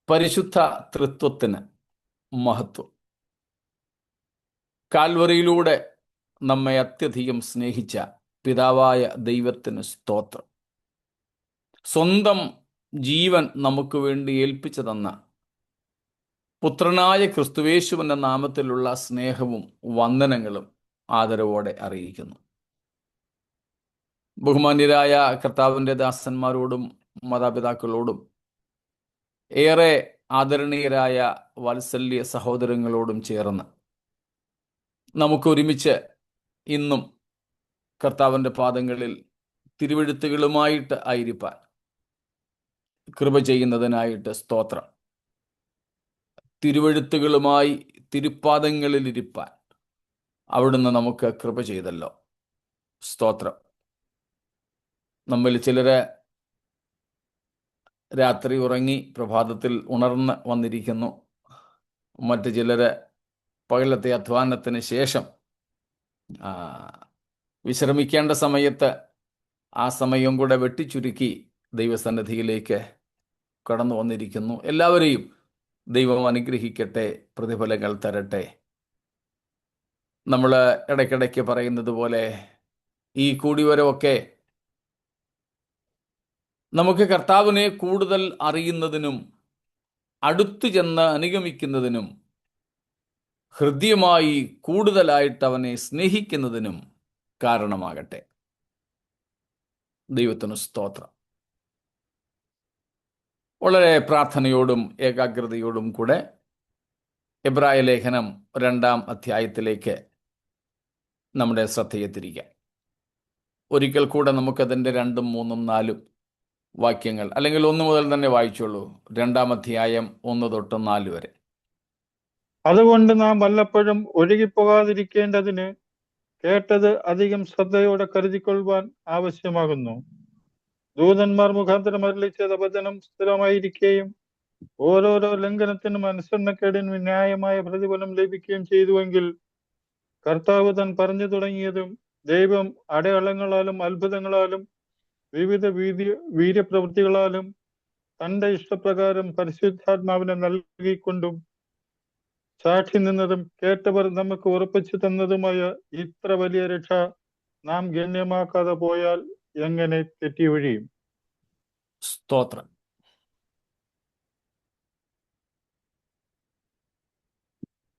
പരിശുദ്ധ തൃത്വത്തിന് മഹത്വം. കാൽവറിയിലൂടെ നമ്മെ അത്യധികം സ്നേഹിച്ച പിതാവായ ദൈവത്തിന് സ്തോത്രം. സ്വന്തം ജീവൻ നമുക്ക് വേണ്ടി ഏൽപ്പിച്ചു തന്ന പുത്രനായ ക്രിസ്തുവേശുവിൻ്റെ നാമത്തിലുള്ള സ്നേഹവും വന്ദനങ്ങളും ആദരവോടെ അറിയിക്കുന്നു. ബഹുമാന്യരായ കർത്താവിൻ്റെ ദാസന്മാരോടും മാതാപിതാക്കളോടും ഏറെ ആദരണീയരായ വാത്സല്യ സഹോദരങ്ങളോടും ചേർന്ന് നമുക്കൊരുമിച്ച് ഇന്നും കർത്താവിൻ്റെ പാദങ്ങളിൽ തിരുവെഴുത്തുകളുമായിട്ട് ആയിരിക്കാൻ കൃപ ചെയ്യുന്നതിനായിട്ട് സ്തോത്രം. തിരുവെഴുത്തുകളുമായി തിരുപ്പാദങ്ങളിലിരിപ്പാൻ അവിടുന്ന് നമുക്ക് കൃപ ചെയ്തല്ലോ, സ്തോത്രം. നമ്മിൽ ചിലര് രാത്രി ഉറങ്ങി പ്രഭാതത്തിൽ ഉണർന്ന് വന്നിരിക്കുന്നു. മറ്റു ചിലര് പകലത്തെ അധ്വാനത്തിന് ശേഷം വിശ്രമിക്കേണ്ട സമയത്ത് ആ സമയം കൂടെ വെട്ടിച്ചുരുക്കി ദൈവസന്നിധിയിലേക്ക് കടന്നു വന്നിരിക്കുന്നു. എല്ലാവരെയും ദൈവം അനുഗ്രഹിക്കട്ടെ, പ്രതിഫലങ്ങൾ തരട്ടെ. നമ്മൾ ഇടയ്ക്കിടയ്ക്ക് പറയുന്നത് പോലെ ഈ കൂടിവരവൊക്കെ നമുക്ക് കർത്താവിനെ കൂടുതൽ അറിയുന്നതിനും അടുത്തു ചെന്ന് അനുഗമിക്കുന്നതിനും ഹൃദ്യമായി കൂടുതലായിട്ട് അവനെ സ്നേഹിക്കുന്നതിനും കാരണമാകട്ടെ. ദൈവത്തിന് സ്തോത്രം. വളരെ പ്രാർത്ഥനയോടും ഏകാഗ്രതയോടും കൂടെ എബ്രായ ലേഖനം 2-ാം അധ്യായത്തിലേക്ക് നമ്മുടെ ശ്രദ്ധയെ തിരിക്കാം. ഒരിക്കൽ കൂടെ നമുക്കതിൻ്റെ 2, 3, 4 വാക്യങ്ങൾ, അല്ലെങ്കിൽ 1 മുതൽ തന്നെ വായിച്ചോളൂ. 2-ാം അധ്യായം 1 തൊട്ട് 4 വരെ. അതുകൊണ്ട് നാം വല്ലപ്പോഴും ഒഴുകിപ്പോകാതിരിക്കേണ്ടതിന് കേട്ടത് അധികം ശ്രദ്ധയോടെ കരുതിക്കൊള്ളുവാൻ ആവശ്യമാകുന്നു. ദൂതന്മാർ മുഖാന്തരം അരുളി ചെയ്ത വചനം സ്ഥിരമായിരിക്കുകയും ഓരോരോ ലംഘനത്തിനും അനുസരണക്കേടിനും ന്യായമായ പ്രതിഫലം ലഭിക്കുകയും ചെയ്തുവെങ്കിൽ കർത്താവ് താൻ പറഞ്ഞു തുടങ്ങിയതും ദൈവം അടയാളങ്ങളാലും അത്ഭുതങ്ങളാലും വിവിധ വീര്യപ്രവൃത്തികളാലും തന്റെ ഇഷ്ടപ്രകാരം പരിശുദ്ധാത്മാവിനെ നൽകിക്കൊണ്ടും സാക്ഷി നിന്നതും കേട്ടവർ നമുക്ക് ഉറപ്പിച്ചു തന്നതുമായ ഇത്ര വലിയ രക്ഷ നാം ഗണ്യമാക്കാതെ പോയാൽ എങ്ങനെ തെറ്റിയൊഴിയും? സ്തോത്രം.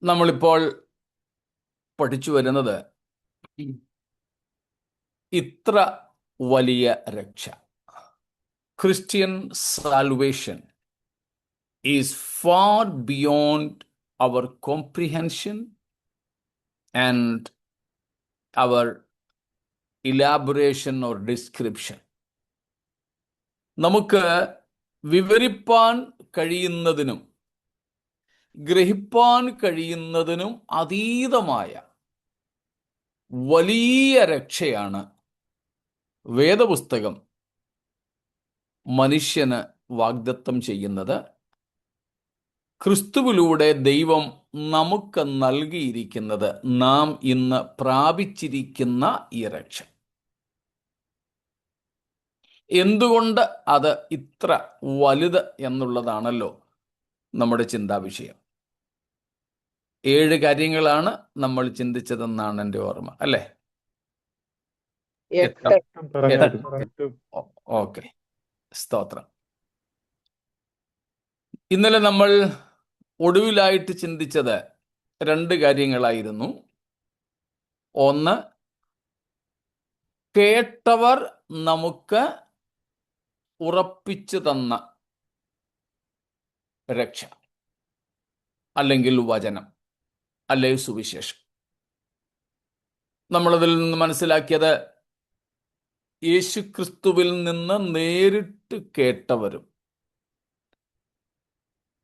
നമ്മളിപ്പോൾ പഠിച്ചു വരുന്നത് ഇത്ര വലിയ രക്ഷ, Christian salvation is far beyond our comprehension and our elaboration or description. നമുക്ക് വിവരിപ്പാൻ കഴിയുന്നതിനും ഗ്രഹിപ്പാൻ കഴിയുന്നതിനും അതീതമായ വലിയ രക്ഷയാണ് വേദപുസ്തകം മനുഷ്യന് വാഗ്ദത്തം ചെയ്യുന്നത്. ക്രിസ്തുവിലൂടെ ദൈവം നമുക്ക് നൽകിയിരിക്കുന്നത്, നാം ഇന്ന് പ്രാപിച്ചിരിക്കുന്ന ഈ രക്ഷ. എന്തുകൊണ്ട് അത് ഇത്ര വലുത് എന്നുള്ളതാണല്ലോ നമ്മുടെ ചിന്താവിഷയം. 7 കാര്യങ്ങളാണ് നമ്മൾ ചിന്തിച്ചതെന്നാണ് എൻ്റെ ഓർമ്മ, അല്ലേ? ഓക്കെ, സ്തോത്രം. ഇന്നലെ നമ്മൾ ഒടുവിലായിട്ട് ചിന്തിച്ചത് 2 കാര്യങ്ങളായിരുന്നു. ഒന്ന്, കേട്ടവർ നമുക്ക് ഉറപ്പിച്ചു തന്ന രക്ഷ, അല്ലെങ്കിൽ വചനം, അല്ലെങ്കിൽ സുവിശേഷം. നമ്മളതിൽ നിന്ന് മനസ്സിലാക്കിയത് യേശുക്രിസ്തുവിൽ നിന്ന് നേരിട്ട് കേട്ടവരും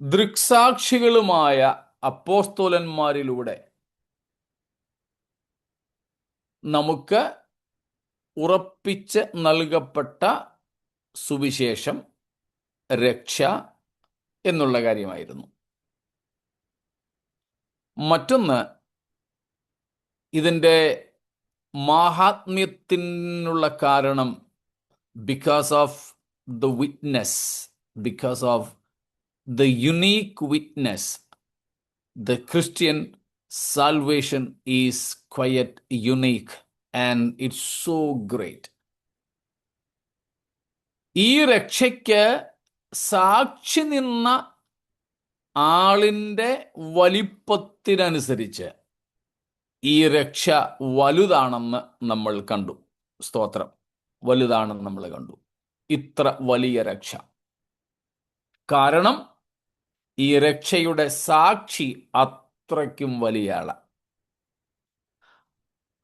ദൃക്സാക്ഷികളുമായ അപ്പോസ്തലന്മാരിലൂടെ നമുക്ക് ഉറപ്പിച്ച് നൽകപ്പെട്ട സുവിശേഷം, രക്ഷ എന്നുള്ള കാര്യമായിരുന്നു. മറ്റൊന്ന്, ഇതിൻ്റെ മാഹാത്മ്യത്തിനുള്ള കാരണം because of the witness, because of the unique witness. The Christian salvation is quite unique and it's so great. ഈ രക്ഷയ്ക്ക് സാക്ഷി നിന്ന ആളിൻ്റെ വലിപ്പത്തിനനുസരിച്ച് ഈ രക്ഷ വലുതാണെന്ന് നമ്മൾ കണ്ടു. സ്തോത്രം. വലുതാണെന്ന് നമ്മൾ കണ്ടു. ഇത്ര വലിയ രക്ഷ. കാരണം ഈ രക്ഷയുടെ സാക്ഷി അത്രയ്ക്കും വലിയ ആളാണ്.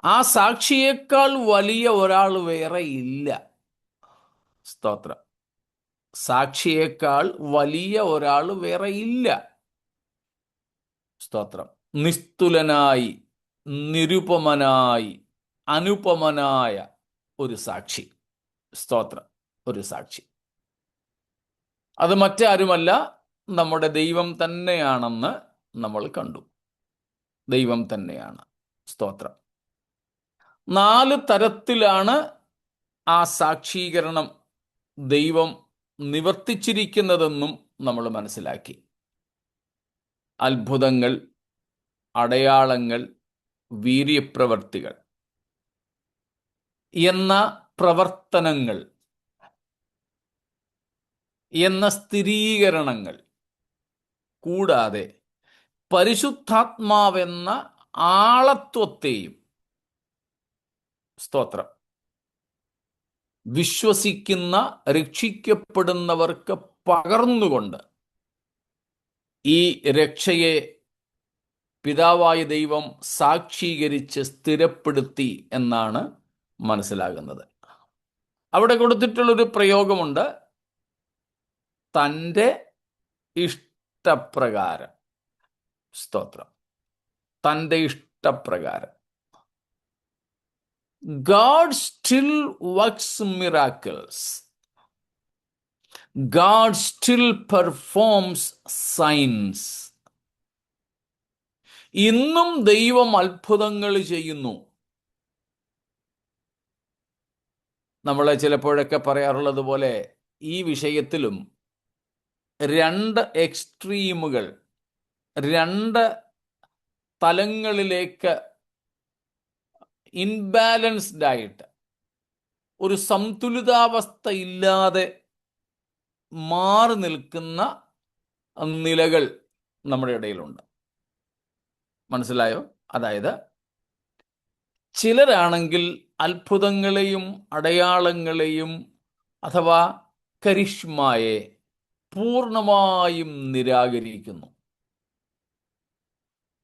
ആ സാക്ഷിയേക്കാൾ വലിയ ഒരാൾ വേറെ ഇല്ല. സ്തോത്രം. സാക്ഷിയേക്കാൾ വലിയ ഒരാൾ വേറെ ഇല്ല. സ്തോത്രം. നിസ്തുലനായി, നിരുപമനായി, അനുപമനായ ഒരു സാക്ഷി. സ്തോത്രം. ഒരു സാക്ഷി. അത് മറ്റാരുമല്ല, നമ്മുടെ ദൈവം തന്നെയാണെന്ന് നമ്മൾ കണ്ടു. ദൈവം തന്നെയാണ്. സ്തോത്രം. 4 തരത്തിലാണ് ആ സാക്ഷീകരണം ദൈവം നിവർത്തിച്ചിരിക്കുന്നതെന്നും നമ്മൾ മനസ്സിലാക്കി. അത്ഭുതങ്ങൾ, അടയാളങ്ങൾ, വീര്യപ്രവർത്തികൾ എന്ന പ്രവർത്തനങ്ങൾ, എന്ന സ്ഥിരീകരണങ്ങൾ, കൂടാതെ പരിശുദ്ധാത്മാവെന്ന ആളത്വത്തെയും, സ്തോത്രം, വിശ്വസിക്കുന്ന രക്ഷിക്കപ്പെടുന്നവർക്ക് പകർന്നുകൊണ്ട് ഈ രക്ഷയെ പിതാവായ ദൈവം സാക്ഷീകരിച്ച് സ്ഥിരപ്പെടുത്തി എന്നാണ് മനസ്സിലാകുന്നത്. അവിടെ കൊടുത്തിട്ടുള്ളൊരു പ്രയോഗമുണ്ട്, തൻ്റെ ഇഷ്ടപ്രകാരം. സ്തോത്രം. തൻ്റെ ഇഷ്ടപ്രകാരം. God still works miracles. God still performs signs. ഇന്നും ദൈവം അത്ഭുതങ്ങൾ ചെയ്യുന്നു. നമ്മൾ ചിലപ്പോഴൊക്കെ പറയാറുള്ളത് പോലെ ഈ വിഷയത്തിലും 2 എക്സ്ട്രീമുകൾ, 2 തലങ്ങളിലേക്ക് ഇൻബാലൻസ്ഡ് ആയിട്ട്, ഒരു സന്തുലിതാവസ്ഥ ഇല്ലാതെ മാറി നിൽക്കുന്ന നിലകൾ നമ്മുടെ ഇടയിലുണ്ട്. മനസ്സിലായോ? അതായത് ചിലരാണെങ്കിൽ അത്ഭുതങ്ങളെയും അടയാളങ്ങളെയും അഥവാ കരിഷ്മായെ പൂർണ്ണമായും നിരാകരിക്കുന്നു.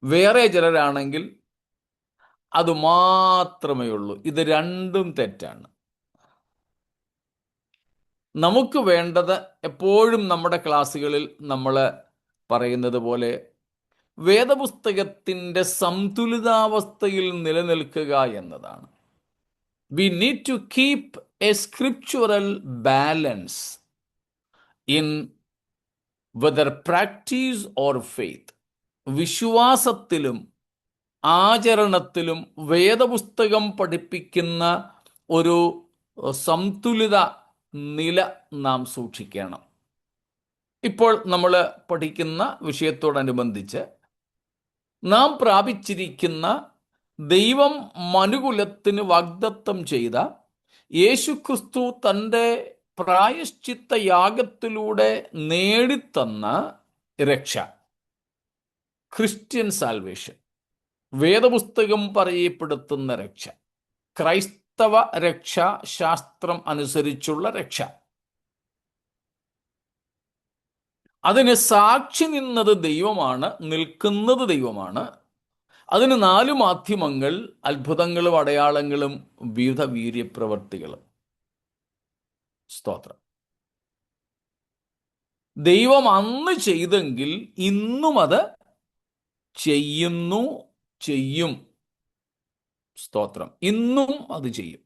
വേറെ ചിലരാണെങ്കിൽ അത് മാത്രമേ ഉള്ളൂ. ഇത് രണ്ടും തെറ്റാണ്. നമുക്ക് വേണ്ടത് എപ്പോഴും നമ്മുടെ ക്ലാസ്സുകളിൽ നമ്മൾ പറയുന്നത് പോലെ വേദപുസ്തകത്തിൻ്റെ സന്തുലിതാവസ്ഥയിൽ നിലനിൽക്കുക എന്നതാണ്. We need to keep a scriptural balance in whether practice or faith. വിശ്വാസത്തിലും ആചരണത്തിലും വേദപുസ്തകം പഠിപ്പിക്കുന്ന ഒരു സന്തുലിത നില നാം സൂക്ഷിക്കണം. ഇപ്പോൾ നമ്മൾ പഠിക്കുന്ന വിഷയത്തോടനുബന്ധിച്ച് നാം പ്രാപിച്ചിരിക്കുന്ന ദൈവം മനുകുലത്തിന് വാഗ്ദത്തം ചെയ്ത യേശുക്രിസ്തു തൻ്റെ പ്രായശ്ചിത്ത യാഗത്തിലൂടെ നേടിത്തന്ന രക്ഷ, ക്രിസ്ത്യൻ സാൽവേഷൻ, വേദപുസ്തകം പറയപ്പെടുത്തുന്ന രക്ഷ, ക്രൈസ്തവ രക്ഷാശാസ്ത്രം അനുസരിച്ചുള്ള രക്ഷ, അതിന് സാക്ഷി നിന്നത് ദൈവമാണ്, നിൽക്കുന്നത് ദൈവമാണ്. അതിന് 4 മാധ്യമങ്ങൾ, അത്ഭുതങ്ങളും അടയാളങ്ങളും വിവിധ വീര്യപ്രവർത്തികളും. സ്തോത്രം. ദൈവം അന്ന് ചെയ്തെങ്കിൽ ഇന്നും അത് ചെയ്യും. സ്തോത്രം. ഇന്നും അത് ചെയ്യും.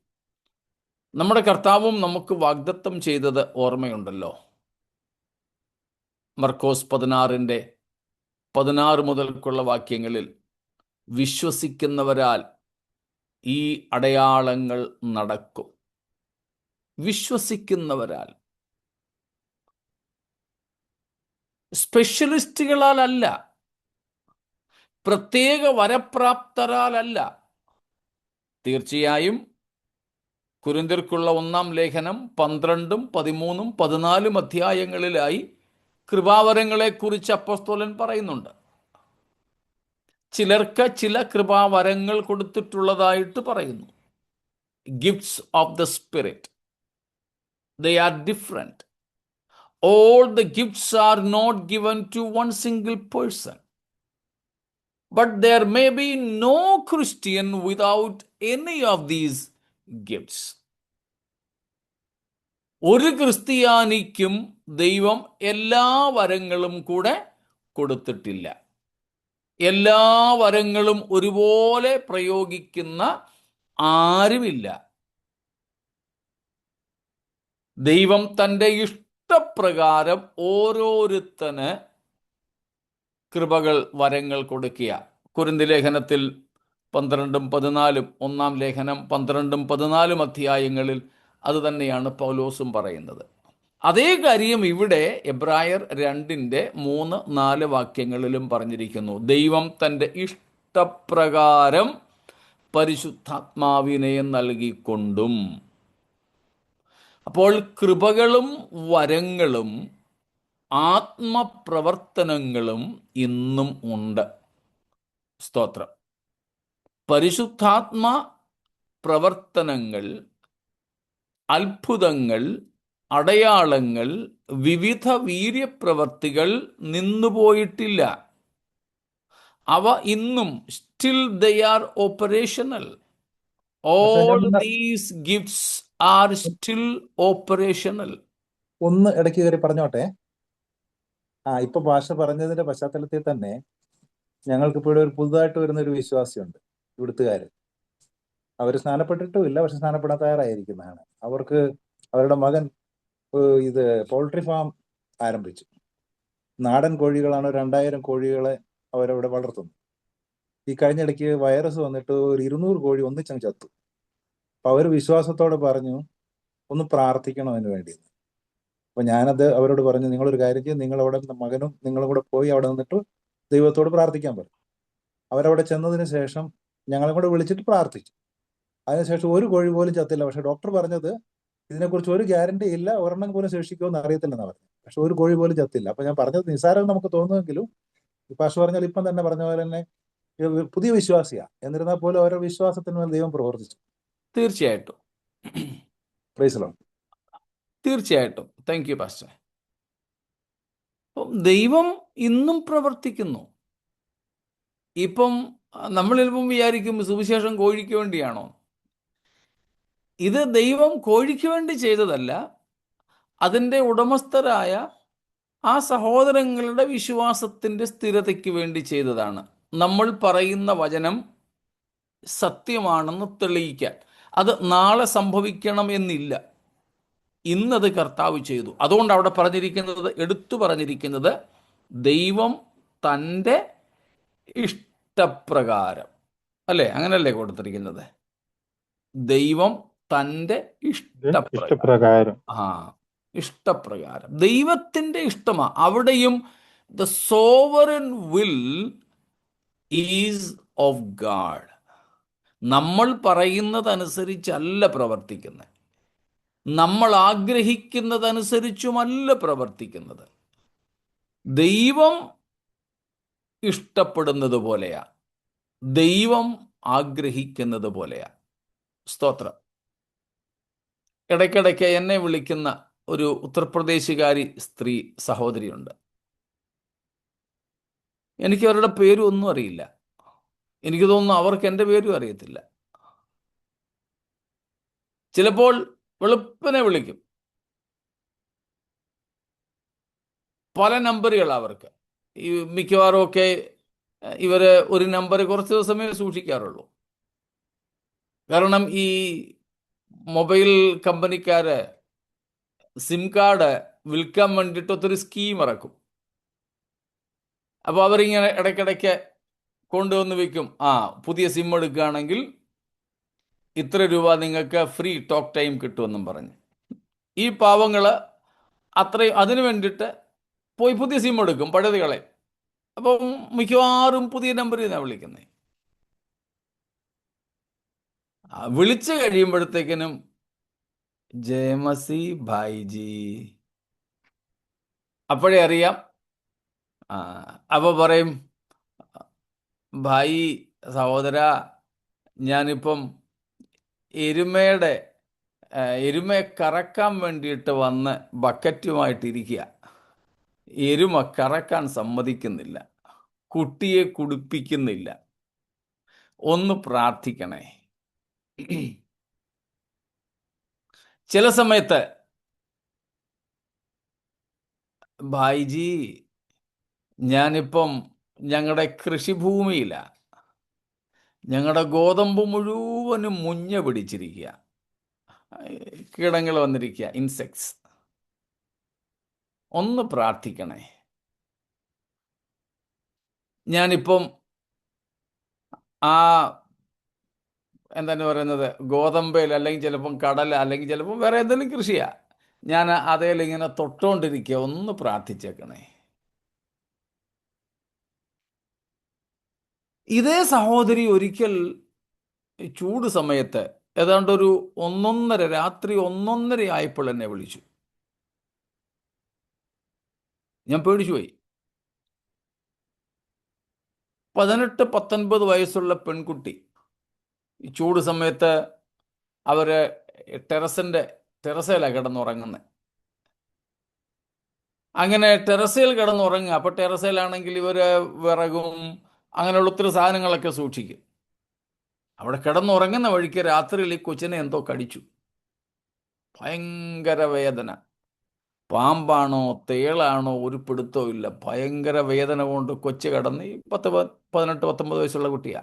നമ്മുടെ കർത്താവും നമുക്ക് വാഗ്ദത്തം ചെയ്തത് ഓർമ്മയുണ്ടല്ലോ. മർക്കോസ് 16 മുതൽക്കുള്ള വാക്യങ്ങളിൽ വിശ്വസിക്കുന്നവരാൽ ഈ അടയാളങ്ങൾ നടക്കും. വിശ്വസിക്കുന്നവരാൽ. സ്പെഷ്യലിസ്റ്റുകളാലല്ല, പ്രത്യേക വരപ്രാപ്തരാലല്ല. തീർച്ചയായും കൊരിന്ത്യർക്കുള്ള 1-ാം ലേഖനം 12, 13, 14 അധ്യായങ്ങളിലായി കൃപാവരങ്ങളെക്കുറിച്ച് അപ്പോസ്തലൻ പറയുന്നുണ്ട്. ചിലർക്ക് ചില കൃപാവരങ്ങൾ കൊടുത്തിട്ടുള്ളതായിട്ട് പറയുന്നു. Gifts of the spirit, they are different. All the gifts are not given to one single person, but there may be no Christian without any of these gifts. ഒരു ക്രിസ്ത്യാനിക്കും ദൈവം എല്ലാ വരങ്ങളും കൂടെ കൊടുത്തിട്ടില്ല. എല്ലാ വരങ്ങളും ഒരുപോലെ പ്രയോഗിക്കുന്ന ആരുമില്ല. ദൈവം തൻ്റെ ഇഷ്ടപ്രകാരം ഓരോരുത്തന് കൃപകൾ, വരങ്ങൾ കൊടുക്കുക. കൊരിന്ത്യ ലേഖനത്തിൽ 12, 14, 1-ാം ലേഖനം 12, 14 അധ്യായങ്ങളിൽ അത് തന്നെയാണ് പൗലോസും പറയുന്നത്. അതേ കാര്യം ഇവിടെ എബ്രായർ 2-ന്റെ 3, 4 വാക്യങ്ങളിലും പറഞ്ഞിരിക്കുന്നു. ദൈവം തൻ്റെ ഇഷ്ടപ്രകാരം പരിശുദ്ധാത്മാവിനെ നൽകിക്കൊണ്ടും. അപ്പോൾ കൃപകളും വരങ്ങളും ആത്മപ്രവർത്തനങ്ങളും ഇന്നും ഉണ്ട്. സ്തോത്രം. പരിശുദ്ധാത്മ പ്രവർത്തനങ്ങൾ, അത്ഭുതങ്ങൾ, അടയാളങ്ങൾ, വിവിധ വീര്യപ്രവർത്തികൾ നിന്നുപോയിട്ടില്ല. അവ ഇന്നും സ്റ്റിൽ ദേ ആർ ഓപ്പറേഷണൽ. പക്ഷെ ഓൾ ഞാൻ these gifts are still operational. ഒന്ന് ഇടയ്ക്ക് കയറി പറഞ്ഞോട്ടെ. ഇപ്പൊ ഭാഷ പറഞ്ഞതിന്റെ പശ്ചാത്തലത്തിൽ തന്നെ ഞങ്ങൾക്ക് ഇവിടെ ഒരു പുതുതായിട്ട് വരുന്ന ഒരു വിശ്വാസിയുണ്ട്, ഇവിടുത്തുകാര്. അവർ സ്നാനപ്പെട്ടിട്ടുമില്ല, പക്ഷെ സ്നാനപ്പെടാൻ തയ്യാറായിരിക്കുന്നതാണ്. അവർക്ക് അവരുടെ മകൻ ഇത് പോൾട്രി ഫാം ആരംഭിച്ചു. നാടൻ കോഴികളാണ്, 2000 കോഴികളെ അവരവിടെ വളർത്തുന്നു. ഈ കഴിഞ്ഞിടയ്ക്ക് വൈറസ് വന്നിട്ട് ഒരു 200 കോഴി ഒന്നിച്ചങ്ങ് ചത്തു. അപ്പൊ അവർ വിശ്വാസത്തോടെ പറഞ്ഞു ഒന്ന് പ്രാർത്ഥിക്കണം അതിന് വേണ്ടി. അപ്പൊ ഞാനത് അവരോട് പറഞ്ഞു, നിങ്ങളൊരു കാര്യം ചെയ്യും, നിങ്ങളവിടെ മകനും നിങ്ങളും കൂടെ പോയി അവിടെ നിന്നിട്ട് ദൈവത്തോട് പ്രാർത്ഥിക്കാൻ പറഞ്ഞു. അവരവിടെ ചെന്നതിന് ശേഷം ഞങ്ങളെ കൂടെ വിളിച്ചിട്ട് പ്രാർത്ഥിച്ചു. അതിനുശേഷം ഒരു കോഴി പോലും ചത്തില്ല. പക്ഷെ ഡോക്ടർ പറഞ്ഞത് ഇതിനെക്കുറിച്ച് ഒരു ഗ്യാരണ്ടി ഇല്ല, ഒരെണ്ണം പോലും ശേഷിക്കുമെന്ന് അറിയത്തില്ലെന്നാണ് പറഞ്ഞത്. പക്ഷെ ഒരു കോഴി പോലും ചത്തില്ല. അപ്പൊ ഞാൻ പറഞ്ഞത് നിസ്സാരം നമുക്ക് തോന്നുമെങ്കിലും പാഷ പറഞ്ഞാൽ ഇപ്പം തന്നെ പറഞ്ഞ പോലെ തന്നെ പുതിയ വിശ്വാസിയാ, എന്നിരുന്നാൽ പോലും ഓരോ വിശ്വാസത്തിന്മേൽ ദൈവം പ്രവർത്തിച്ചു. തീർച്ചയായിട്ടും, പ്രൈസ് ലോർഡ്. തീർച്ചയായിട്ടും. Thank you pastor. ദൈവം ഇന്നും പ്രവർത്തിക്കുന്നു. ഇപ്പം നമ്മളിപ്പം വിചാരിക്കും സുവിശേഷം കോഴിക്ക് വേണ്ടിയാണോ? ഇത് ദൈവം കോഴിക്ക് വേണ്ടി ചെയ്തതല്ല, അതിൻ്റെ ഉടമസ്ഥരായ ആ സഹോദരങ്ങളുടെ വിശ്വാസത്തിൻ്റെ സ്ഥിരതയ്ക്ക് വേണ്ടി ചെയ്തതാണ്. നമ്മൾ പറയുന്ന വചനം സത്യമാണെന്ന് തെളിയിക്കാൻ. അത് നാളെ സംഭവിക്കണം എന്നില്ല, ഇന്നത് കർത്താവ് ചെയ്തു. അതുകൊണ്ട് അവിടെ പറഞ്ഞിരിക്കുന്നത്, എടുത്തു പറഞ്ഞിരിക്കുന്നത്, ദൈവം തൻ്റെ ഇഷ്ടപ്രകാരം, അല്ലേ? അങ്ങനല്ലേ കൊടുത്തിരിക്കുന്നത്? ദൈവം തൻ്റെ ഇഷ്ടപ്രകാരം. ഇഷ്ടപ്രകാരം ദൈവത്തിൻ്റെ ഇഷ്ടമാണ്. അവിടെയും the sovereign will is of God. നമ്മൾ പറയുന്നതനുസരിച്ചല്ല പ്രവർത്തിക്കുന്നത്, നമ്മൾ ആഗ്രഹിക്കുന്നതനുസരിച്ചുമല്ല പ്രവർത്തിക്കുന്നത്. ദൈവം ഇഷ്ടപ്പെടുന്നത് പോലെയാ, ദൈവം ആഗ്രഹിക്കുന്നത് പോലെയാ. സ്തോത്രം. ഇടയ്ക്കിടയ്ക്ക് എന്നെ വിളിക്കുന്ന ഒരു ഉത്തർപ്രദേശുകാരി സ്ത്രീ സഹോദരിയുണ്ട്. എനിക്ക് അവരുടെ പേരും ഒന്നും അറിയില്ല. എനിക്ക് തോന്നുന്നു അവർക്ക് എൻ്റെ പേരും അറിയത്തില്ല. ചിലപ്പോൾ വെളുപ്പിനെ വിളിക്കും, പല നമ്പറുകൾ അവർക്ക്. ഈ മിക്കവാറും ഒക്കെ ഇവര് ഒരു നമ്പർ കുറച്ച് ദിവസമേ സൂക്ഷിക്കാറുള്ളൂ. കാരണം ഈ മൊബൈൽ കമ്പനിക്കാര് സിം കാർഡ് വിൽക്കാൻ വേണ്ടിയിട്ട് ഒത്തിരി സ്കീം ഇറക്കും. അപ്പോൾ അവരിങ്ങനെ ഇടയ്ക്കിടയ്ക്ക് കൊണ്ടുവന്ന് വെക്കും. പുതിയ സിം എടുക്കുകയാണെങ്കിൽ ഇത്ര രൂപ നിങ്ങൾക്ക് ഫ്രീ ടോക്ക് ടൈം കിട്ടുമെന്നും പറഞ്ഞ്. ഈ പാവങ്ങൾ അത്രയും അതിനു വേണ്ടിയിട്ട് പോയി പുതിയ സിം എടുക്കും, പഴയത് കളയും. അപ്പം മിക്കവാറും പുതിയ നമ്പറിൽ നിന്നാണ് വിളിക്കുന്നത്. വിളിച്ചു കഴിയുമ്പോഴത്തേക്കിനും ജയമസി ഭായിജി, അപ്പോഴേ അറിയാം. അപ്പോൾ പറയും, ഭായി സഹോദര, ഞാനിപ്പം എരുമയെ കറക്കാൻ വേണ്ടിയിട്ട് വന്ന് ബക്കറ്റുമായിട്ടിരിക്കുക. എരുമ കറക്കാൻ സമ്മതിക്കുന്നില്ല, കുട്ടിയെ കുടിപ്പിക്കുന്നില്ല, ഒന്ന് പ്രാർത്ഥിക്കണേ. ചില സമയത്ത് ഭായിജി, ഞാനിപ്പം ഞങ്ങളുടെ കൃഷിഭൂമിയിലാണ്, ഞങ്ങളുടെ ഗോതമ്പ് മുഴുവനും മുഞ്ഞ പിടിച്ചിരിക്കുക, കീടങ്ങൾ വന്നിരിക്കുക, ഇൻസെക്ട്സ്, ഒന്ന് പ്രാർത്ഥിക്കണേ. ഞാനിപ്പം ആ എന്താണ് പറയുന്നത്, ഗോതമ്പയിൽ അല്ലെങ്കിൽ ചിലപ്പം കടല അല്ലെങ്കിൽ ചിലപ്പം വേറെ എന്തെങ്കിലും കൃഷിയാ, ഞാൻ അതേൽ ഇങ്ങനെ തൊട്ടുകൊണ്ടിരിക്കുക, ഒന്ന് പ്രാർത്ഥിച്ചേക്കണേ. ഇതേ സഹോദരി ഒരിക്കൽ ചൂട് സമയത്ത് ഏതാണ്ട് ഒരു രാത്രി 1:30 ആയപ്പോൾ എന്നെ വിളിച്ചു. ഞാൻ പേടിച്ചുപോയി. 18-19 വയസ്സുള്ള പെൺകുട്ടി. ഈ ചൂട് സമയത്ത് അവർ ടെറസയിലാണ് കിടന്നുറങ്ങുന്നത്. അങ്ങനെ ടെറസയിൽ കിടന്നുറങ്ങുക. അപ്പോൾ ടെറസയിലാണെങ്കിൽ ഇവർ വിറകും അങ്ങനെയുള്ള ഒത്തിരി സാധനങ്ങളൊക്കെ സൂക്ഷിക്കും. അവിടെ കിടന്നുറങ്ങുന്ന വഴിക്ക് രാത്രിയിൽ ഈ കൊച്ചിനെ എന്തോ കടിച്ചു. ഭയങ്കര വേദന. പാമ്പാണോ തേളാണോ ഒരു പിടുത്തവും ഇല്ല. ഭയങ്കര വേദന കൊണ്ട് കൊച്ചു കിടന്ന്, ഈ 18-19 വയസ്സുള്ള കുട്ടിയാ.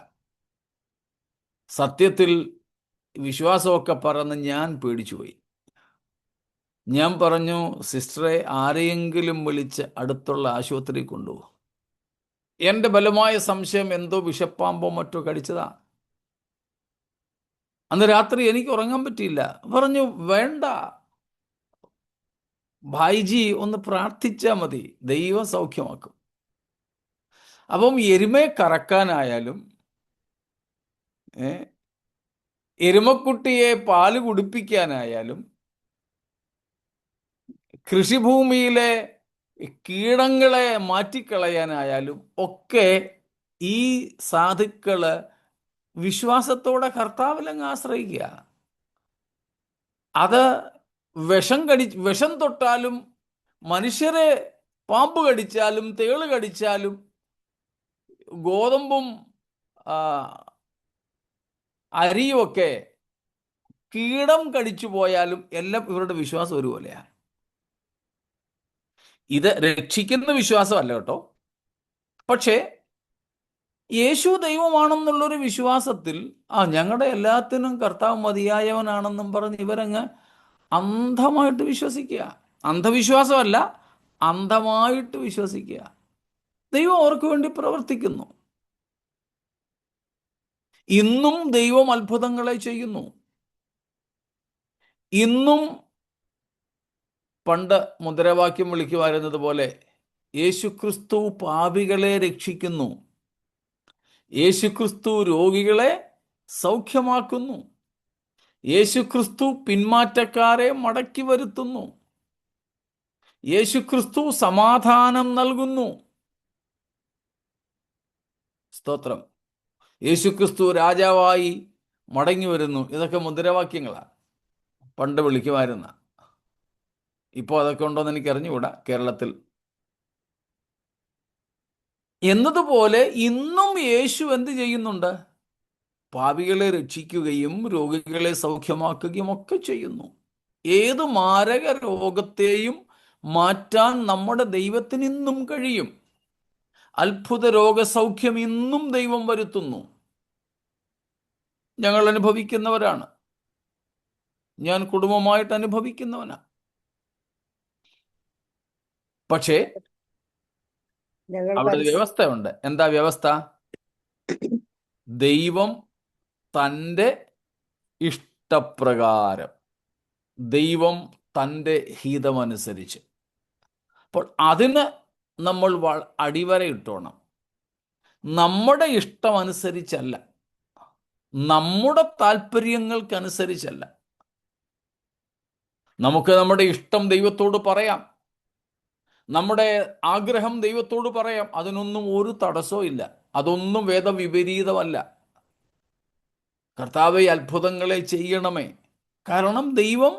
സത്യത്തിൽ വിശ്വാസമൊക്കെ പറഞ്ഞ് ഞാൻ പേടിച്ചുപോയി. ഞാൻ പറഞ്ഞു, സിസ്റ്ററെ, ആരെയെങ്കിലും വിളിച്ച് അടുത്തുള്ള ആശുപത്രി കൊണ്ടുപോകും. എൻ്റെ ബലമായ സംശയം എന്തോ വിഷപ്പാമ്പോ മറ്റോ കടിച്ചതാ. അന്ന് രാത്രി എനിക്ക് ഉറങ്ങാൻ പറ്റിയില്ല. പറഞ്ഞു, വേണ്ട ഭായിജി, ഒന്ന് പ്രാർത്ഥിച്ചാൽ മതി, ദൈവം സൗഖ്യമാക്കും. അപ്പം എരുമയെ കറക്കാനായാലും എരുമക്കുട്ടിയെ പാല് കുടിപ്പിക്കാനായാലും കൃഷിഭൂമിയിലെ കീടങ്ങളെ മാറ്റിക്കളയാനായാലും ഒക്കെ ഈ സാധുക്കള് വിശ്വാസത്തോടെ കർത്താവിലങ്ങ് ആശ്രയിക്കുക. അത് വിഷം തൊട്ടാലും, മനുഷ്യരെ പാമ്പ് കടിച്ചാലും, തേള് കടിച്ചാലും, ഗോതമ്പും അരിയുമൊക്കെ കീടം കടിച്ചു പോയാലും എല്ലാം ഇവരുടെ വിശ്വാസം ഒരുപോലെയാണ്. ഇത് രക്ഷിക്കുന്ന വിശ്വാസമല്ല കേട്ടോ. പക്ഷേ യേശു ദൈവമാണെന്നുള്ളൊരു വിശ്വാസത്തിൽ ഞങ്ങളുടെ എല്ലാത്തിനും കർത്താവ് മതിയായവനാണെന്നും പറഞ്ഞ് ഇവരങ്ങ് അന്ധമായിട്ട് വിശ്വസിക്കുക. അന്ധവിശ്വാസമല്ല, അന്ധമായിട്ട് വിശ്വസിക്കുക. ദൈവം അവർക്ക് വേണ്ടി പ്രവർത്തിക്കുന്നു. ഇന്നും ദൈവം അത്ഭുതങ്ങളെ ചെയ്യുന്നു. ഇന്നും പണ്ട് മുദ്രാവാക്യം വിളിക്കുമായിരുന്നത് പോലെ യേശുക്രിസ്തു പാപികളെ രക്ഷിക്കുന്നു, യേശുക്രിസ്തു രോഗികളെ സൗഖ്യമാക്കുന്നു, യേശുക്രിസ്തു പിന്മാറ്റക്കാരെ മടക്കി വരുത്തുന്നു, യേശുക്രിസ്തു സമാധാനം നൽകുന്നു. സ്തോത്രം. യേശുക്രിസ്തു രാജാവായി മടങ്ങി വരുന്നു. ഇതൊക്കെ മുദ്രാവാക്യങ്ങളാണ്, പണ്ട് വിളിക്കുമായിരുന്ന. ഇപ്പോൾ അതൊക്കെ ഉണ്ടോയെന്ന് എനിക്ക് അറിഞ്ഞുകൂടാ കേരളത്തിൽ. എന്നതുപോലെ ഇന്നും യേശു എന്ത് ചെയ്യുന്നുണ്ട്? പാപികളെ രക്ഷിക്കുകയും രോഗികളെ സൗഖ്യമാക്കുകയും ഒക്കെ ചെയ്യുന്നു. ഏത് മാരക രോഗത്തെയും മാറ്റാൻ നമ്മുടെ ദൈവത്തിന് ഇന്നും കഴിയും. അത്ഭുത രോഗസൗഖ്യം ഇന്നും ദൈവം വരുത്തുന്നു. ഞങ്ങൾ അനുഭവിക്കുന്നവരാണ്. ഞാൻ കുടുംബമായിട്ട് അനുഭവിക്കുന്നവനാ. പക്ഷേ അവിടെ ഒരു വ്യവസ്ഥയുണ്ട്. എന്താ വ്യവസ്ഥ? ദൈവം തൻ്റെ ഇഷ്ടപ്രകാരം, ദൈവം തൻ്റെ ഹിതമനുസരിച്ച്. അപ്പോൾ അതിന് നമ്മൾ അടിവരയിട്ടോണം. നമ്മുടെ ഇഷ്ടമനുസരിച്ചല്ല, നമ്മുടെ താല്പര്യങ്ങൾക്കനുസരിച്ചല്ല. നമുക്ക് നമ്മുടെ ഇഷ്ടം ദൈവത്തോട് പറയാം, നമ്മുടെ ആഗ്രഹം ദൈവത്തോട് പറയാം. അതിനൊന്നും ഒരു തടസ്സവും ഇല്ല. അതൊന്നും വേദവിപരീതമല്ല. കർത്താവേ, അത്ഭുതങ്ങളെ ചെയ്യണമേ. കാരണം ദൈവം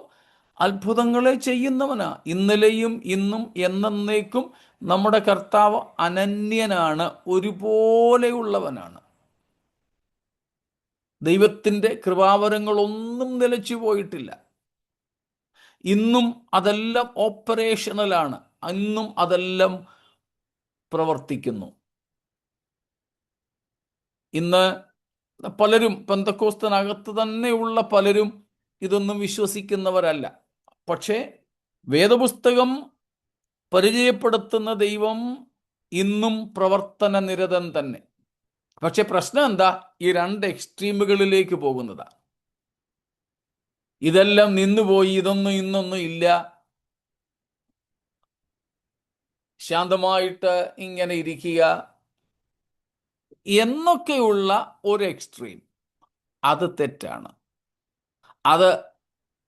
അത്ഭുതങ്ങളെ ചെയ്യുന്നവനാ. ഇന്നലെയും ഇന്നും എന്നേക്കും നമ്മുടെ കർത്താവ് അനന്യനാണ്, ഒരുപോലെയുള്ളവനാണ്. ദൈവത്തിൻ്റെ കൃപാവരങ്ങളൊന്നും നിലച്ചു പോയിട്ടില്ല. ഇന്നും അതെല്ലാം ഓപ്പറേഷണലാണ്. ഇന്നും അതെല്ലാം പ്രവർത്തിക്കുന്നു. ഇന്ന് പലരും, പെന്തക്കോസ്തിനകത്ത് തന്നെയുള്ള പലരും ഇതൊന്നും വിശ്വസിക്കുന്നവരല്ല. പക്ഷേ വേദപുസ്തകം പരിചയപ്പെടുത്തുന്ന ദൈവം ഇന്നും പ്രവർത്തന നിരതൻ തന്നെ. പക്ഷെ പ്രശ്നം എന്താ? ഈ രണ്ട് എക്സ്ട്രീമുകളിലേക്ക് പോകുന്നതാ. ഇതെല്ലാം നിന്നുപോയി, ഇതൊന്നും ഇന്നൊന്നും ഇല്ല, ശാന്തമായിട്ട് ഇങ്ങനെ ഇരിക്കുക എന്നൊക്കെയുള്ള ഒരു എക്സ്ട്രീം, അത് തെറ്റാണ്. അത്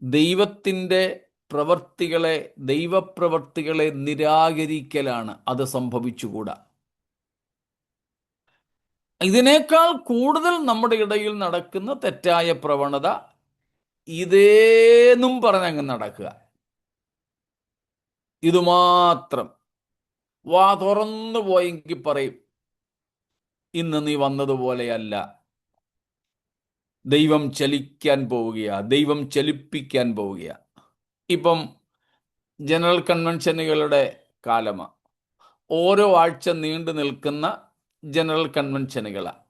ദൈവത്തിൻ്റെ പ്രവർത്തികളെ, ദൈവപ്രവർത്തികളെ നിരാകരിക്കലാണ്. അത് സംഭവിച്ചുകൂടാ. ഇതിനേക്കാൾ കൂടുതൽ നമ്മുടെ ഇടയിൽ നടക്കുന്ന തെറ്റായ പ്രവണത ഇതേന്നും പറഞ്ഞങ്ങ് നടക്കുക. ഇതുമാത്രം വാ തുറന്നു പോയെങ്കിൽ പറയും, ഇന്ന് നീ വന്നതുപോലെയല്ല, ദൈവം ചലിക്കാൻ പോവുകയാ, ദൈവം ചലിപ്പിക്കാൻ പോവുകയാ. ഇപ്പം ജനറൽ കൺവെൻഷനുകളുടെ കാലമാണ്. ഓരോ ആഴ്ച നീണ്ടു നിൽക്കുന്ന ജനറൽ കൺവെൻഷനുകളാണ്.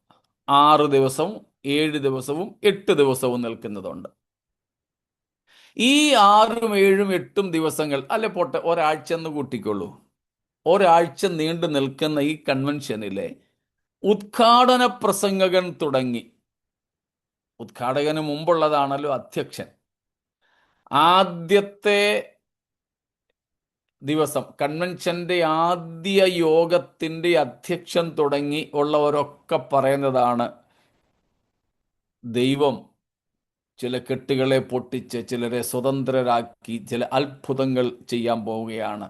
6 ദിവസവും 7 ദിവസവും 8 ദിവസവും നിൽക്കുന്നതുണ്ട്. ഈ 6ഉം 7ഉം 8ഉം ദിവസങ്ങൾ, അല്ലെ പോട്ടെ, ഒരാഴ്ച എന്ന് കൂട്ടിക്കൊള്ളൂ. ഒരാഴ്ച നീണ്ടു നിൽക്കുന്ന ഈ കൺവെൻഷനിലെ ഉദ്ഘാടന പ്രസംഗകൻ തുടങ്ങി, ഉദ്ഘാടകന് മുമ്പുള്ളതാണല്ലോ അധ്യക്ഷൻ. ആദ്യത്തെ ദിവസം, കൺവെൻഷന്റെ ആദ്യ യോഗത്തിന്റെ അധ്യക്ഷൻ തുടങ്ങി ഉള്ളവരൊക്കെ പറയുന്നതാണ്, ദൈവം ചില കെട്ടുകളെ പൊട്ടിച്ച് ചിലരെ സ്വതന്ത്രരാക്കി ചില അത്ഭുതങ്ങൾ ചെയ്യാൻ പോവുകയാണ്.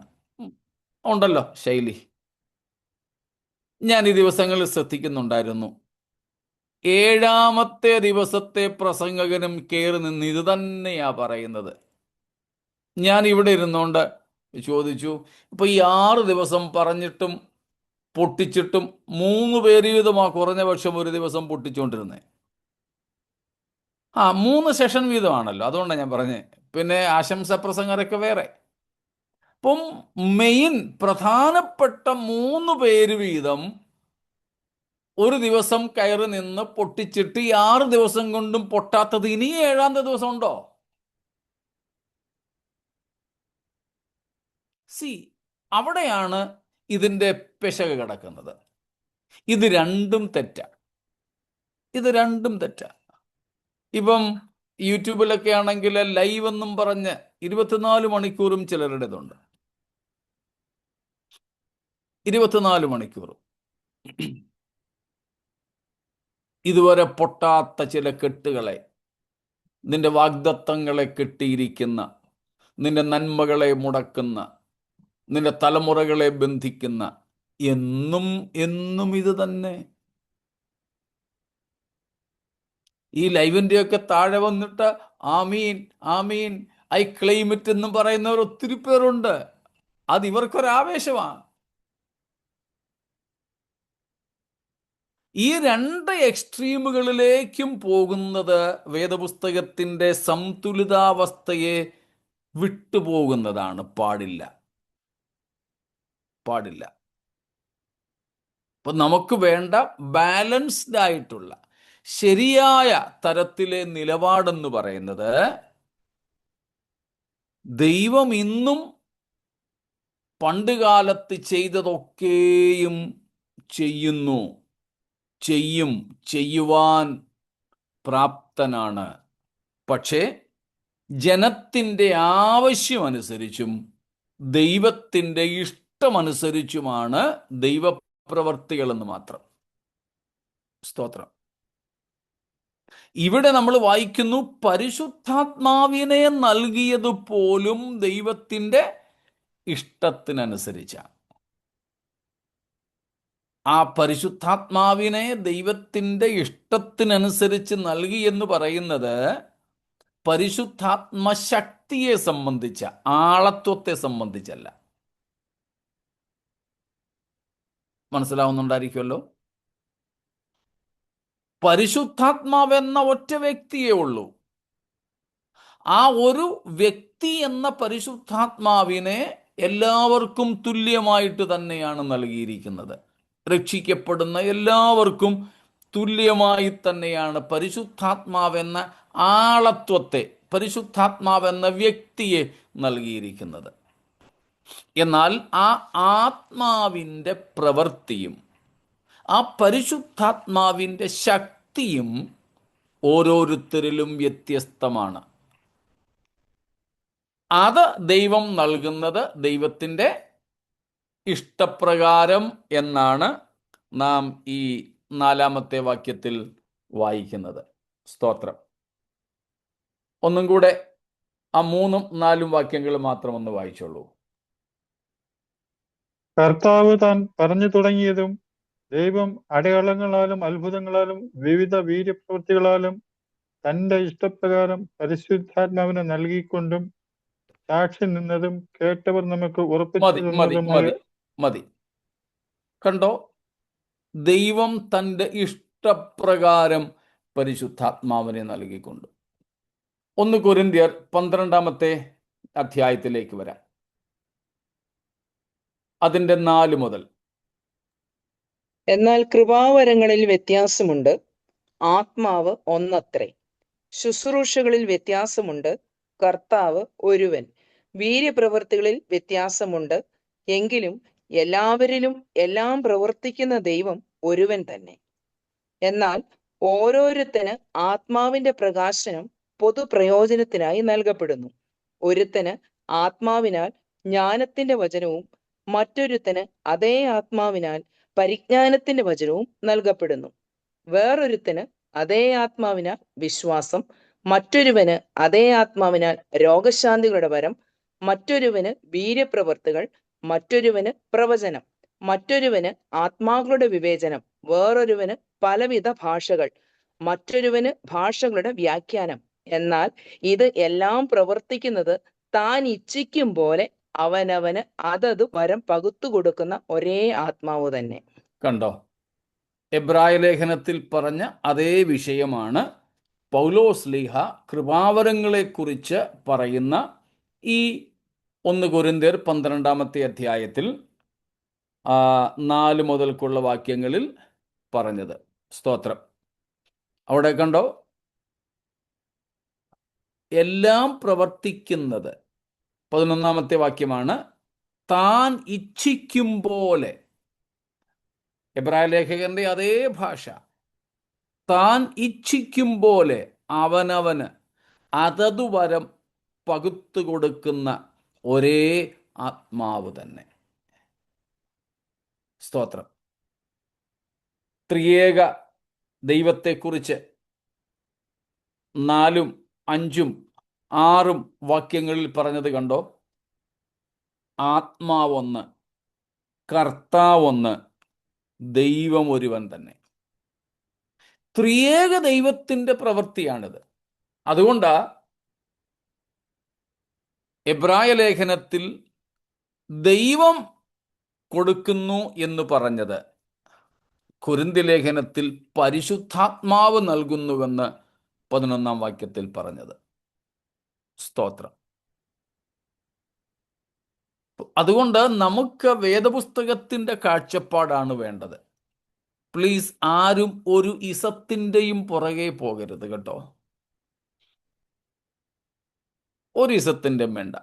ഉണ്ടല്ലോ ശൈലി. ഞാൻ ഈ ദിവസങ്ങളിൽ ശ്രദ്ധിക്കുന്നുണ്ടായിരുന്നു. 7ാമത്തെ ദിവസത്തെ പ്രസംഗകനും കയറി നിന്ന് ഇത് തന്നെയാ പറയുന്നത്. ഞാൻ ഇവിടെ ഇരുന്നുകൊണ്ട് ചോദിച്ചു, ഇപ്പൊ ഈ 6 ദിവസം പറഞ്ഞിട്ടും പൊട്ടിച്ചിട്ടും 3 പേര് വീതമാ കുറഞ്ഞ പക്ഷം ഒരു ദിവസം പൊട്ടിച്ചുകൊണ്ടിരുന്നേ. 3 സെഷൻ വീതമാണല്ലോ, അതുകൊണ്ടാണ് ഞാൻ പറഞ്ഞത്. പിന്നെ ആശംസ പ്രസംഗരൊക്കെ വേറെ. അപ്പം മെയിൻ പ്രധാനപ്പെട്ട 3 പേര് വീതം ഒരു ദിവസം കയറി നിന്ന് പൊട്ടിച്ചിട്ട് ഈ 6 ദിവസം കൊണ്ടും പൊട്ടാത്തത് ഇനി 7ാമത്തെ ദിവസം ഉണ്ടോ? അവിടെയാണ് ഇതിൻ്റെ പിശക് കിടക്കുന്നത്. ഇത് രണ്ടും തെറ്റാ. ഇപ്പം യൂട്യൂബിലൊക്കെ ആണെങ്കിൽ ലൈവ് എന്നും പറഞ്ഞ് 24 മണിക്കൂറും ചിലരുടേതുണ്ട്. 24 മണിക്കൂറും ഇതുവരെ പൊട്ടാത്ത ചില കെട്ടുകളെ, നിന്റെ വാഗ്ദത്തങ്ങളെ കെട്ടിയിരിക്കുന്ന, നിന്റെ നന്മകളെ മുടക്കുന്ന, നിന്റെ തലമുറകളെ ബന്ധിക്കുന്ന, എന്നും ഇത് തന്നെ. ഈ ലൈവിൻ്റെയൊക്കെ താഴെ വന്നിട്ട് ആമീൻ ആമീൻ ഐ ക്ലെയിം ഇറ്റ് എന്നും പറയുന്നവർ ഒത്തിരി പേരുണ്ട്. അത് ഇവർക്കൊരാവേശമാണ്. ഈ 2 എക്സ്ട്രീമുകളിലേക്കും പോകുന്നത് വേദപുസ്തകത്തിൻ്റെ സന്തുലിതാവസ്ഥയെ വിട്ടുപോകുന്നതാണ്. പാടില്ല. അപ്പൊ നമുക്ക് വേണ്ട ബാലൻസ്ഡ് ആയിട്ടുള്ള ശരിയായ തരത്തിലെ നിലപാടെന്ന് പറയുന്നത്, ദൈവം ഇന്നും പണ്ടുകാലത്ത് ചെയ്തതൊക്കെയും ചെയ്യുവാൻ പ്രാപ്തനാണ്. പക്ഷേ ജനത്തിൻ്റെ ആവശ്യമനുസരിച്ചും ദൈവത്തിൻ്റെ ഇഷ്ടമനുസരിച്ചുമാണ് ദൈവപ്രവർത്തികൾ എന്ന് മാത്രം. സ്തോത്രം. ഇവിടെ നമ്മൾ വായിക്കുന്നു, പരിശുദ്ധാത്മാവിനെ നൽകിയത് പോലും ദൈവത്തിൻ്റെ ഇഷ്ടത്തിനനുസരിച്ചാണ്. ആ പരിശുദ്ധാത്മാവിനെ ദൈവത്തിൻ്റെ ഇഷ്ടത്തിനനുസരിച്ച് നൽകി എന്ന് പറയുന്നത് പരിശുദ്ധാത്മശക്തിയെ സംബന്ധിച്ച, ആളത്വത്തെ സംബന്ധിച്ചല്ല. മനസ്സിലാവുന്നുണ്ടായിരിക്കുമല്ലോ. പരിശുദ്ധാത്മാവെന്ന ഒറ്റ വ്യക്തിയേ ഉള്ളൂ. ആ ഒരു വ്യക്തി എന്ന പരിശുദ്ധാത്മാവിനെ എല്ലാവർക്കും തുല്യമായിട്ട് തന്നെയാണ് നൽകിയിരിക്കുന്നത്. രക്ഷിക്കപ്പെടുന്ന എല്ലാവർക്കും തുല്യമായി തന്നെയാണ് പരിശുദ്ധാത്മാവെന്ന ആളത്വത്തെ, പരിശുദ്ധാത്മാവെന്ന വ്യക്തിയെ നൽകിയിരിക്കുന്നത്. എന്നാൽ ആ ആത്മാവിൻ്റെ പ്രവൃത്തിയും ആ പരിശുദ്ധാത്മാവിൻ്റെ ശക്തിയും ഓരോരുത്തരിലും വ്യത്യസ്തമാണ്. അത് ദൈവം നൽകുന്നത് ദൈവത്തിൻ്റെ ഇഷ്ടപ്രകാരം എന്നാണ് നാം ഈ 4-ാമത്തെ വാക്യത്തിൽ വായിക്കുന്നത്. സ്തോത്രം. ഒന്നും കൂടെ ആ 3ഉം 4ഉം വാക്യങ്ങൾ മാത്രം ഒന്ന് വായിച്ചോളൂ. കർത്താവ് താൻ പറഞ്ഞു തുടങ്ങിയതും ദൈവം അടയാളങ്ങളാലും അത്ഭുതങ്ങളാലും വിവിധ വീര്യപ്രവൃത്തികളാലും തന്റെ ഇഷ്ടപ്രകാരം പരിശുദ്ധാത്മാവിനെ നൽകിക്കൊണ്ടും സാക്ഷി നിന്നതും കേട്ടവർ നമുക്ക് ഉറപ്പിച്ചു. മതി. കണ്ടോ, ദൈവം തൻ്റെ ഇഷ്ടപ്രകാരം പരിശുദ്ധാത്മാവിനെ നൽകിക്കൊണ്ട്. 1 കൊരിന്ത്യർ 12-ാമത്തെ അധ്യായത്തിലേക്ക് വരാം. അതിൻ്റെ 4 മുതൽ. എന്നാൽ കൃപാവരങ്ങളിൽ വ്യത്യാസമുണ്ട്, ആത്മാവ് ഒന്നത്രേ. ശുശ്രൂഷകളിൽ വ്യത്യാസമുണ്ട്, കർത്താവ് ഒരുവൻ. വീര്യപ്രവൃത്തികളിൽ വ്യത്യാസമുണ്ട്, എങ്കിലും എല്ലാവരിലും എല്ലാം പ്രവർത്തിക്കുന്ന ദൈവം ഒരുവൻ തന്നെ. എന്നാൽ ഓരോരുത്തന് ആത്മാവിന്റെ പ്രകാശനം പൊതുപ്രയോജനത്തിനായി നൽകപ്പെടുന്നു. ഒരുത്തന് ആത്മാവിനാൽ ജ്ഞാനത്തിന്റെ വചനവും മറ്റൊരുത്തന് അതേ ആത്മാവിനാൽ പരിജ്ഞാനത്തിന്റെ വചനവും നൽകപ്പെടുന്നു. വേറൊരുത്തന് അതേ ആത്മാവിനാൽ വിശ്വാസം, മറ്റൊരുവന് അതേ ആത്മാവിനാൽ രോഗശാന്തികളുടെ വരം, മറ്റൊരുവന് വീര്യപ്രവൃത്തികൾ, മറ്റൊരുവന് പ്രവചനം, മറ്റൊരുവന് ആത്മാക്കളുടെ വിവേചനം, വേറൊരുവന് പലവിധ ഭാഷകൾ, മറ്റൊരുവന് ഭാഷകളുടെ വ്യാഖ്യാനം. എന്നാൽ ഇത് എല്ലാം പ്രവർത്തിക്കുന്നത് താൻ ഇച്ഛിക്കും പോലെ അവനവന് അതത് വരം പകുത്തു കൊടുക്കുന്ന ഒരേ ആത്മാവ് തന്നെ. കണ്ടോ, എബ്രായ ലേഖനത്തിൽ പറഞ്ഞ അതേ വിഷയമാണ് പൗലോസ്ലീഹ കൃപാവരങ്ങളെക്കുറിച്ച് പറയുന്ന ഈ 1 കൊരിന്ത്യർ 12-ാമത്തെ അധ്യായത്തിൽ 4 മുതൽക്കുള്ള വാക്യങ്ങളിൽ പറഞ്ഞത്. സ്തോത്രം. അവിടെ കണ്ടോ, എല്ലാം പ്രവർത്തിക്കുന്നത് 11-ാമത്തെ വാക്യമാണ്, താൻ ഇച്ഛിക്കും പോലെ. എബ്രായ ലേഖകന്റെ അതേ ഭാഷ, താൻ ഇച്ഛിക്കും പോലെ അവനവന് അതതു വരം പകുത്തു കൊടുക്കുന്ന ഒരേ ആത്മാവ് തന്നെ. സ്തോത്രം. ത്രിയേക ദൈവത്തെക്കുറിച്ച് 4ഉം 5ഉം 6ഉം വാക്യങ്ങളിൽ പറഞ്ഞത് കണ്ടോ, ആത്മാവൊന്ന്, കർത്താവൊന്ന്, ദൈവം ഒരുവൻ തന്നെ. ത്രിയേക ദൈവത്തിൻ്റെ പ്രവൃത്തിയാണിത്. അതുകൊണ്ടാ എബ്രായ ലേഖനത്തിൽ ദൈവം കൊടുക്കുന്നു എന്ന് പറഞ്ഞത് കൊരിന്ത്യ ലേഖനത്തിൽ പരിശുദ്ധാത്മാവ് നൽകുന്നുവെന്ന് 11-ാം വാക്യത്തിൽ പറഞ്ഞത്. സ്തോത്രം. അതുകൊണ്ട് നമുക്ക് വേദപുസ്തകത്തിൻ്റെ കാഴ്ചപ്പാടാണ് വേണ്ടത്. പ്ലീസ്, ആരും ഒരു ഇസത്തിൻ്റെയും പുറകെ പോകരുത് കേട്ടോ. ഒരു ഇസത്തിൻ്റെയും വേണ്ട.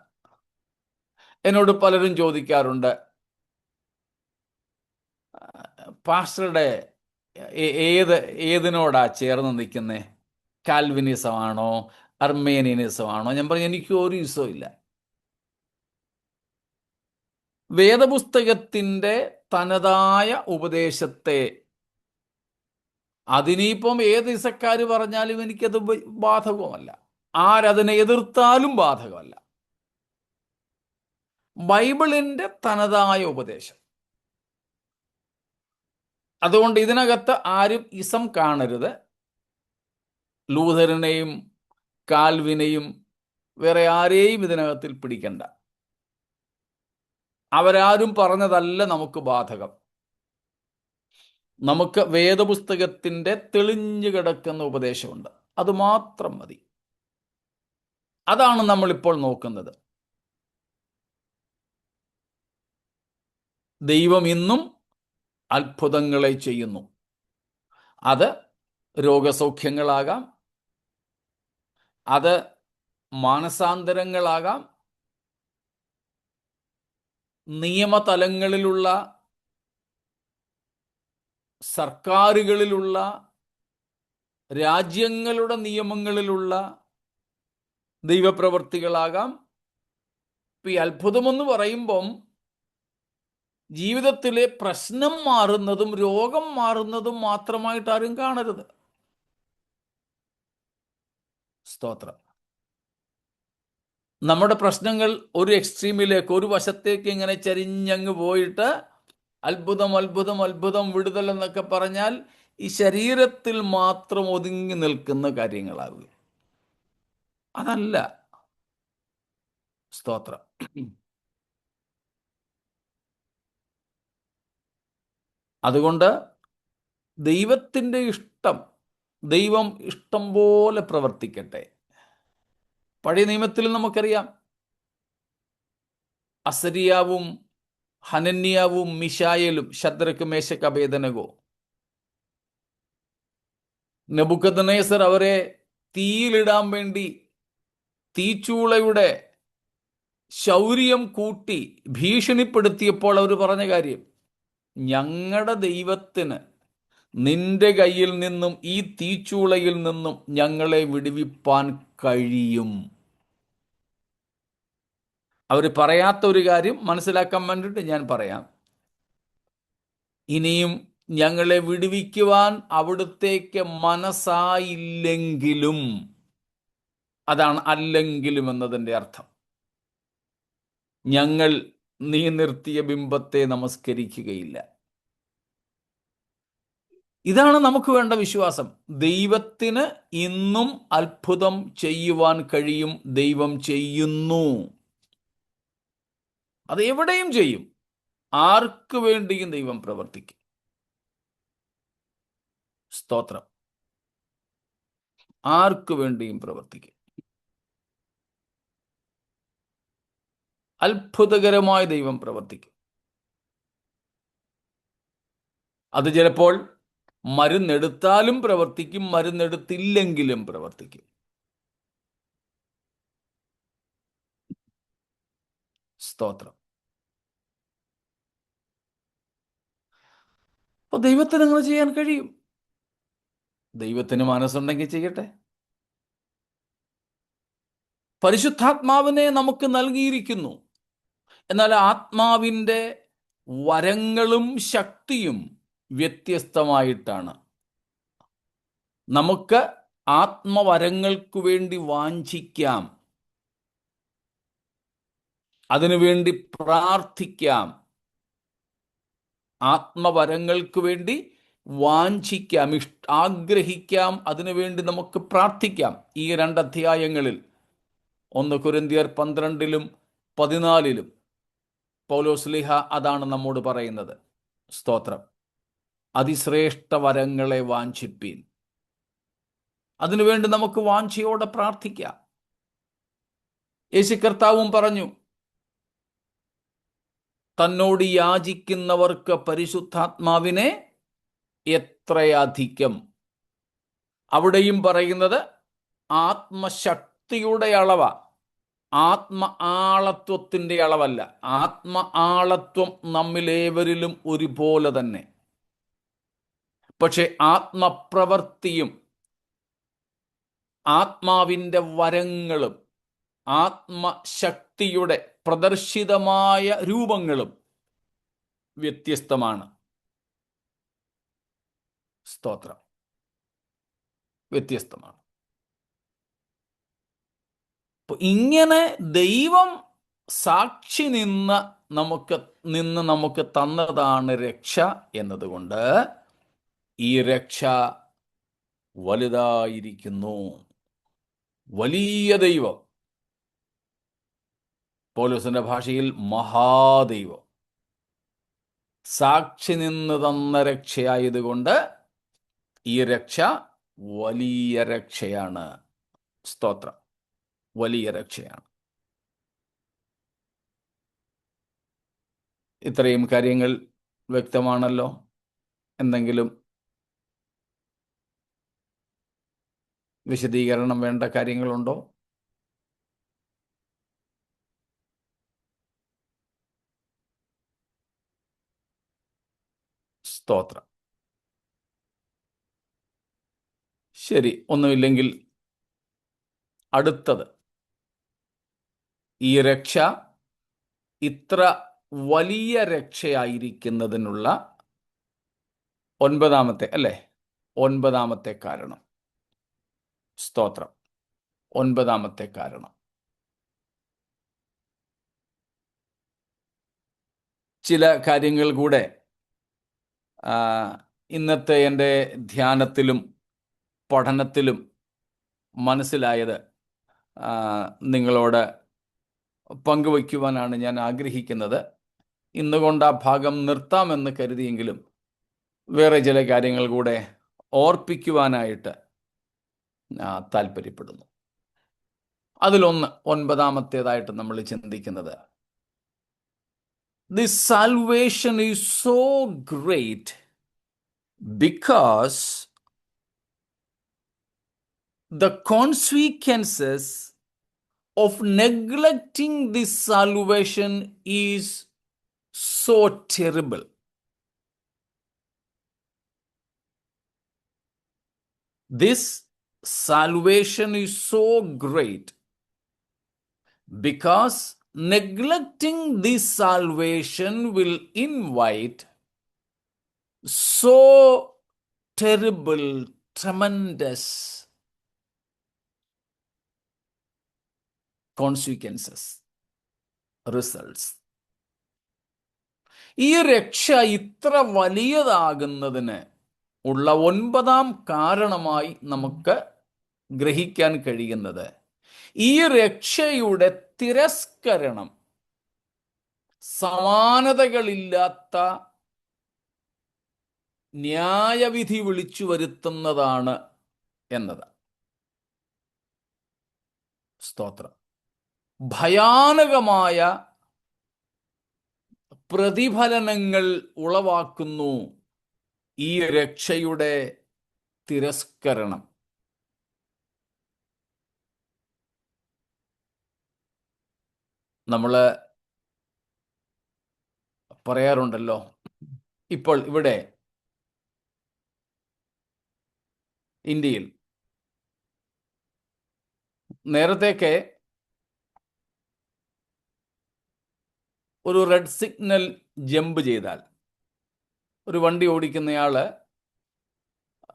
എന്നോട് പലരും ചോദിക്കാറുണ്ട്, പാസ്റ്ററുടെ ഏതിനോടാ ചേർന്ന് നിൽക്കുന്നേ? കാൽവിനിസമാണോ അർമേനിയനിസമാണോ? ഞാൻ പറഞ്ഞു, എനിക്ക് ഒരു ഇസവും ഇല്ല. വേദപുസ്തകത്തിൻ്റെ തനതായ ഉപദേശത്തെ, അതിനിപ്പം ഏത് ഇസക്കാര് പറഞ്ഞാലും എനിക്കത് ബാധകമല്ല, ആരതിനെ എതിർത്താലും ബാധകമല്ല. ബൈബിളിൻ്റെ തനതായ ഉപദേശം. അതുകൊണ്ട് ഇതിനകത്ത് ആരും ഇസം കാണരുത്. ലൂഥറിനെയും കാൽവിനെയും വേറെ ആരെയും ഇതിനകത്തിൽ പിടിക്കണ്ട. അവരാരും പറഞ്ഞതല്ല നമുക്ക് ബാധകം. നമുക്ക് വേദപുസ്തകത്തിൻ്റെ തെളിഞ്ഞു കിടക്കുന്ന ഉപദേശമുണ്ട്, അതുമാത്രം മതി. അതാണ് നമ്മളിപ്പോൾ നോക്കുന്നത്. ദൈവം ഇന്നും അത്ഭുതങ്ങളെ ചെയ്യുന്നു. അത് രോഗസൗഖ്യങ്ങളാകാം, അത് മാനസാന്തരങ്ങളാകാം, നിയമതലങ്ങളിലുള്ള സർക്കാരുകളിലുള്ള രാജ്യങ്ങളുടെ നിയമങ്ങളിലുള്ള ദൈവപ്രവൃത്തികളാകാം. ഈ അത്ഭുതമെന്ന് പറയുമ്പം ജീവിതത്തിലെ പ്രശ്നം മാറുന്നതും രോഗം മാറുന്നതും മാത്രമായിട്ട് ആരും കാണരുത്. സ്തോത്രം. നമ്മുടെ പ്രശ്നങ്ങൾ ഒരു എക്സ്ട്രീമിലേക്ക്, ഒരു വശത്തേക്ക് ഇങ്ങനെ ചരിഞ്ഞങ്ങ് പോയിട്ട് അത്ഭുതം അത്ഭുതം അത്ഭുതം വിടുതൽ എന്നൊക്കെ പറഞ്ഞാൽ ഈ ശരീരത്തിൽ മാത്രം ഒതുങ്ങി നിൽക്കുന്ന കാര്യങ്ങളാകും. അതല്ല. സ്തോത്രം. അതുകൊണ്ട് ദൈവത്തിൻ്റെ ഇഷ്ടം, ദൈവം ഇഷ്ടം പോലെ പ്രവർത്തിക്കട്ടെ. പഴയ നിയമത്തിൽ നമുക്കറിയാം, അസരിയാവും ഹനന്യാവും മിശായേലും, ശദ്രക്ക് മേശക്ക് അബേദനഗോ, നെബൂഖദ്നേസർ അവരെ തീയിലിടാൻ വേണ്ടി തീച്ചൂളയുടെ ശൗര്യം കൂട്ടി ഭീഷണിപ്പെടുത്തിയപ്പോൾ അവർ പറഞ്ഞ കാര്യം, ഞങ്ങളുടെ ദൈവത്തിന് നിന്റെ കയ്യിൽ നിന്നും ഈ തീച്ചൂളയിൽ നിന്നും ഞങ്ങളെ വിടുവിപ്പാൻ കഴിയും. അവർ പറയാത്ത ഒരു കാര്യം മനസ്സിലാക്കാൻ വേണ്ടിയിട്ട് ഞാൻ പറയാം. ഇനിയും ഞങ്ങളെ വിടുവിക്കുവാൻ അവിടുത്തേക്ക് മനസ്സായില്ലെങ്കിലും, അതാണ് അല്ലെങ്കിലും എന്നതിൻ്റെ അർത്ഥം, ഞങ്ങൾ നീ നിർത്തിയ ബിംബത്തെ നമസ്കരിക്കുകയില്ല. ഇതാണ് നമുക്ക് വേണ്ട വിശ്വാസം. ദൈവത്തിന് ഇന്നും അത്ഭുതം ചെയ്യുവാൻ കഴിയും. ദൈവം ചെയ്യുന്നു. അത് എവിടെയും ചെയ്യും. ആർക്കു വേണ്ടിയും ദൈവം പ്രവർത്തിക്കും. സ്തോത്രം. ആർക്കു വേണ്ടിയും പ്രവർത്തിക്കും. അത്ഭുതകരമായി ദൈവം പ്രവർത്തിക്കും. അത് ചിലപ്പോൾ മരുന്നെടുത്താലും പ്രവർത്തിക്കും, മരുന്നെടുത്തില്ലെങ്കിലും പ്രവർത്തിക്കും. സ്തോത്രം. അപ്പൊ ദൈവത്തിന് അങ്ങനെ ചെയ്യാൻ കഴിയും. ദൈവത്തിന് മനസ്സുണ്ടെങ്കിൽ ചെയ്യട്ടെ. പരിശുദ്ധാത്മാവിനെ നമുക്ക് നൽകിയിരിക്കുന്നു. എന്നാൽ ആത്മാവിൻ്റെ വരങ്ങളും ശക്തിയും വ്യത്യസ്തമായിട്ടാണ്. നമുക്ക് ആത്മവരങ്ങൾക്കു വേണ്ടി വാഞ്ചിക്കാം, അതിനുവേണ്ടി പ്രാർത്ഥിക്കാം. ആത്മവരങ്ങൾക്ക് വേണ്ടി വാഞ്ചിക്കാം, ആഗ്രഹിക്കാം, അതിനുവേണ്ടി നമുക്ക് പ്രാർത്ഥിക്കാം. ഈ 2 അധ്യായങ്ങളിൽ 1 കൊരിന്ത്യർ 12-ലും 14-ലും പൗലോസ്ലീഹ അതാണ് നമ്മോട് പറയുന്നത്. സ്തോത്രം. അതിശ്രേഷ്ഠ വരങ്ങളെ വാഞ്ചിപ്പീൻ. അതിനുവേണ്ടി നമുക്ക് വാഞ്ചയോടെ പ്രാർത്ഥിക്കാം. യേശു കർത്താവും പറഞ്ഞു, തന്നോട് യാചിക്കുന്നവർക്ക് പരിശുദ്ധാത്മാവിനെ എത്രയധികം. അവിടെയും പറയുന്നത് ആത്മശക്തിയുടെ അളവ, ആത്മ ആളത്വത്തിൻ്റെ അളവല്ല. ആത്മ ആളത്വം നമ്മിലേവരിലും ഒരുപോലെ തന്നെ. പക്ഷെ ആത്മപ്രവൃത്തിയും ആത്മാവിൻ്റെ വരങ്ങളും ആത്മശക്തിയുടെ പ്രദർശിതമായ രൂപങ്ങളും വ്യത്യസ്തമാണ്. സ്തോത്രം. വ്യത്യസ്തമാണ്. അപ്പൊ ഇങ്ങനെ ദൈവം സാക്ഷി നിന്ന് നമുക്ക് തന്നതാണ് രക്ഷ എന്നതുകൊണ്ട് ഈ രക്ഷ വലുതായിരിക്കുന്നു. വലിയ ദൈവം, പൗലോസിന്റെ ഭാഷയിൽ മഹാദൈവം, സാക്ഷി നിന്ന് തന്ന രക്ഷയായതുകൊണ്ട് ഈ രക്ഷ വലിയ രക്ഷയാണ്. സ്തോത്രം. വലിയ രക്ഷയാണ്. ഇത്രയും കാര്യങ്ങൾ വ്യക്തമാണല്ലോ. എന്തെങ്കിലും വിശദീകരണം വേണ്ട കാര്യങ്ങളുണ്ടോ? സ്തോത്രം. ശരി, ഒന്നുമില്ലെങ്കിൽ അടുത്തത്, ഈ രക്ഷ ഇത്ര വലിയ രക്ഷയായിരിക്കുന്നതിനുള്ള ഒൻപതാമത്തെ കാരണം. സ്തോത്രം. ഒൻപതാമത്തെ കാരണം. ചില കാര്യങ്ങൾ കൂടെ ഇന്നത്തെ എൻ്റെ ധ്യാനത്തിലും പഠനത്തിലും മനസ്സിലായത് നിങ്ങളോട് പങ്കുവയ്ക്കുവാനാണ് ഞാൻ ആഗ്രഹിക്കുന്നത്. ഇന്നുകൊണ്ട് ആ ഭാഗം നിർത്താമെന്ന് കരുതിയെങ്കിലും വേറെ ചില കാര്യങ്ങൾ കൂടെ ഓർപ്പിക്കുവാനായിട്ട് താല്പര്യപ്പെടുന്നു. അതിലൊന്ന്, ഒൻപതാമത്തേതായിട്ട് നമ്മൾ ചിന്തിക്കുന്നത്, this salvation is so great because the consequences of neglecting this salvation is so terrible. This salvation is so great because neglecting this salvation will invite so terrible, tremendous consequences, results. ഈ രക്ഷ ഇത്ര വലിയതാകുന്നതിന് ഉള്ള ഒൻപതാം കാരണമായി നമുക്ക് ഗ്രഹിക്കാൻ കഴിയുന്നത്, ഈ രക്ഷയുടെ തിരസ്കരണം സമാനതകളില്ലാത്ത ന്യായവിധി വിളിച്ചു വരുത്തുന്നതാണ് എന്നത്. സ്തോത്രം. ഭയാനകമായ പ്രതിഫലനങ്ങൾ ഉളവാക്കുന്നു ഈ രക്ഷയുടെ തിരസ്കരണം. നമ്മൾ പറയാറുണ്ടല്ലോ, ഇപ്പോൾ ഇവിടെ ഇന്ത്യയിൽ നേരത്തേക്ക് ഒരു റെഡ് സിഗ്നൽ ജമ്പ് ചെയ്താൽ ഒരു വണ്ടി ഓടിക്കുന്നയാള്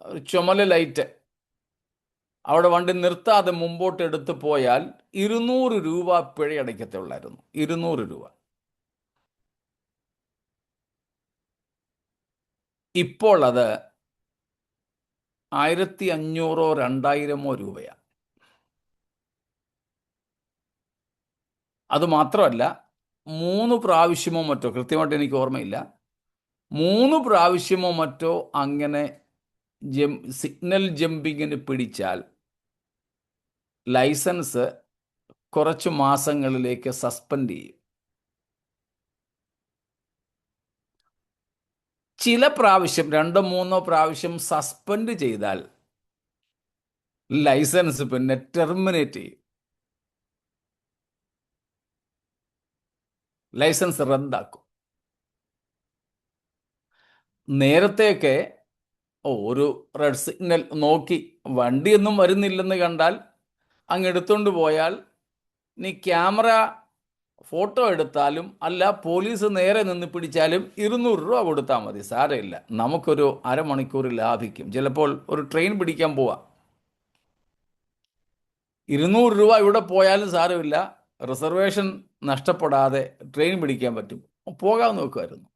ഒരു ചുമല ലൈറ്റ് അവിടെ വണ്ടി നിർത്താതെ മുമ്പോട്ട് എടുത്തു പോയാൽ 200 രൂപ പിഴ അടയ്ക്കത്തുള്ളായിരുന്നു. 200 രൂപ. ഇപ്പോൾ അത് 1500 2000 രൂപയാണ്. അതുമാത്രമല്ല, 3 പ്രാവശ്യമോ മറ്റോ, കൃത്യമായിട്ട് എനിക്ക് ഓർമ്മയില്ല, 3 പ്രാവശ്യമോ മറ്റോ അങ്ങനെ സിഗ്നൽ ജമ്പിങ്ങിന് പിടിച്ചാൽ ലൈസൻസ് കുറച്ച് മാസങ്ങളിലേക്ക് സസ്പെൻഡ് ചെയ്യും. ചില പ്രാവശ്യം 2-3 പ്രാവശ്യം സസ്പെൻഡ് ചെയ്താൽ ലൈസൻസ് പിന്നെ ടെർമിനേറ്റ് ചെയ്യും, ലൈസൻസ് റദ്ദാക്കും. നേരത്തേക്ക് ഒരു റെഡ് സിഗ്നൽ നോക്കി വണ്ടിയൊന്നും വരുന്നില്ലെന്ന് കണ്ടാൽ അങ്ങ് എടുത്തുകൊണ്ട് പോയാൽ, നീ ക്യാമറ ഫോട്ടോ എടുത്താലും അല്ല പോലീസ് നേരെ നിന്ന് പിടിച്ചാലും 200 രൂപ കൊടുത്താൽ മതി, സാരമില്ല, നമുക്കൊരു അരമണിക്കൂർ ലാഭിക്കും. ചിലപ്പോൾ ഒരു ട്രെയിൻ പിടിക്കാൻ പോവാ, 200 രൂപ ഇവിടെ പോയാലും സാരമില്ല, റിസർവേഷൻ നഷ്ടപ്പെടാതെ ട്രെയിൻ പിടിക്കാൻ പറ്റും, പോകാൻ നോക്കുമായിരുന്നു.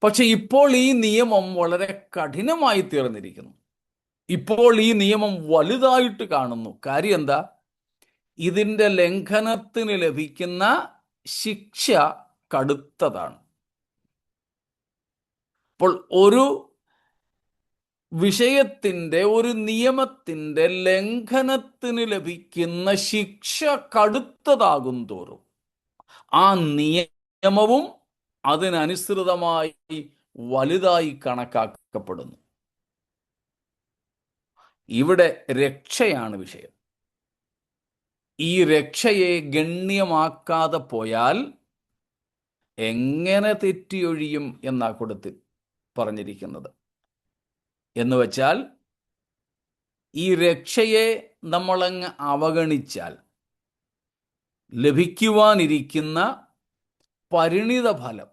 പക്ഷെ ഇപ്പോൾ ഈ നിയമം വളരെ കഠിനമായി തീർന്നിരിക്കുന്നു. ഇപ്പോൾ ഈ നിയമം വലുതായിട്ട് കാണുന്നു. കാര്യം എന്താ? ഇതിൻ്റെ ലംഘനത്തിന് ലഭിക്കുന്ന ശിക്ഷ കടുത്തതാണ്. അപ്പോൾ ഒരു വിഷയത്തിൻ്റെ, ഒരു നിയമത്തിൻ്റെ ലംഘനത്തിന് ലഭിക്കുന്ന ശിക്ഷ കടുത്തതാകും തോറും ആ നിയമവും അതിനനുസൃതമായി വലുതായി കണക്കാക്കപ്പെടുന്നു. ഇവിടെ രക്ഷയാണ് വിഷയം. ഈ രക്ഷയെ ഗണ്യമാക്കാതെ പോയാൽ എങ്ങനെ തെറ്റിയൊഴിയും എന്നാ കൊടുത്ത് പറഞ്ഞിരിക്കുന്നത്. എന്ന് വച്ചാൽ ഈ രക്ഷയെ നമ്മളങ്ങ് അവഗണിച്ചാൽ ലഭിക്കുവാനിരിക്കുന്ന പരിണിത ഫലം,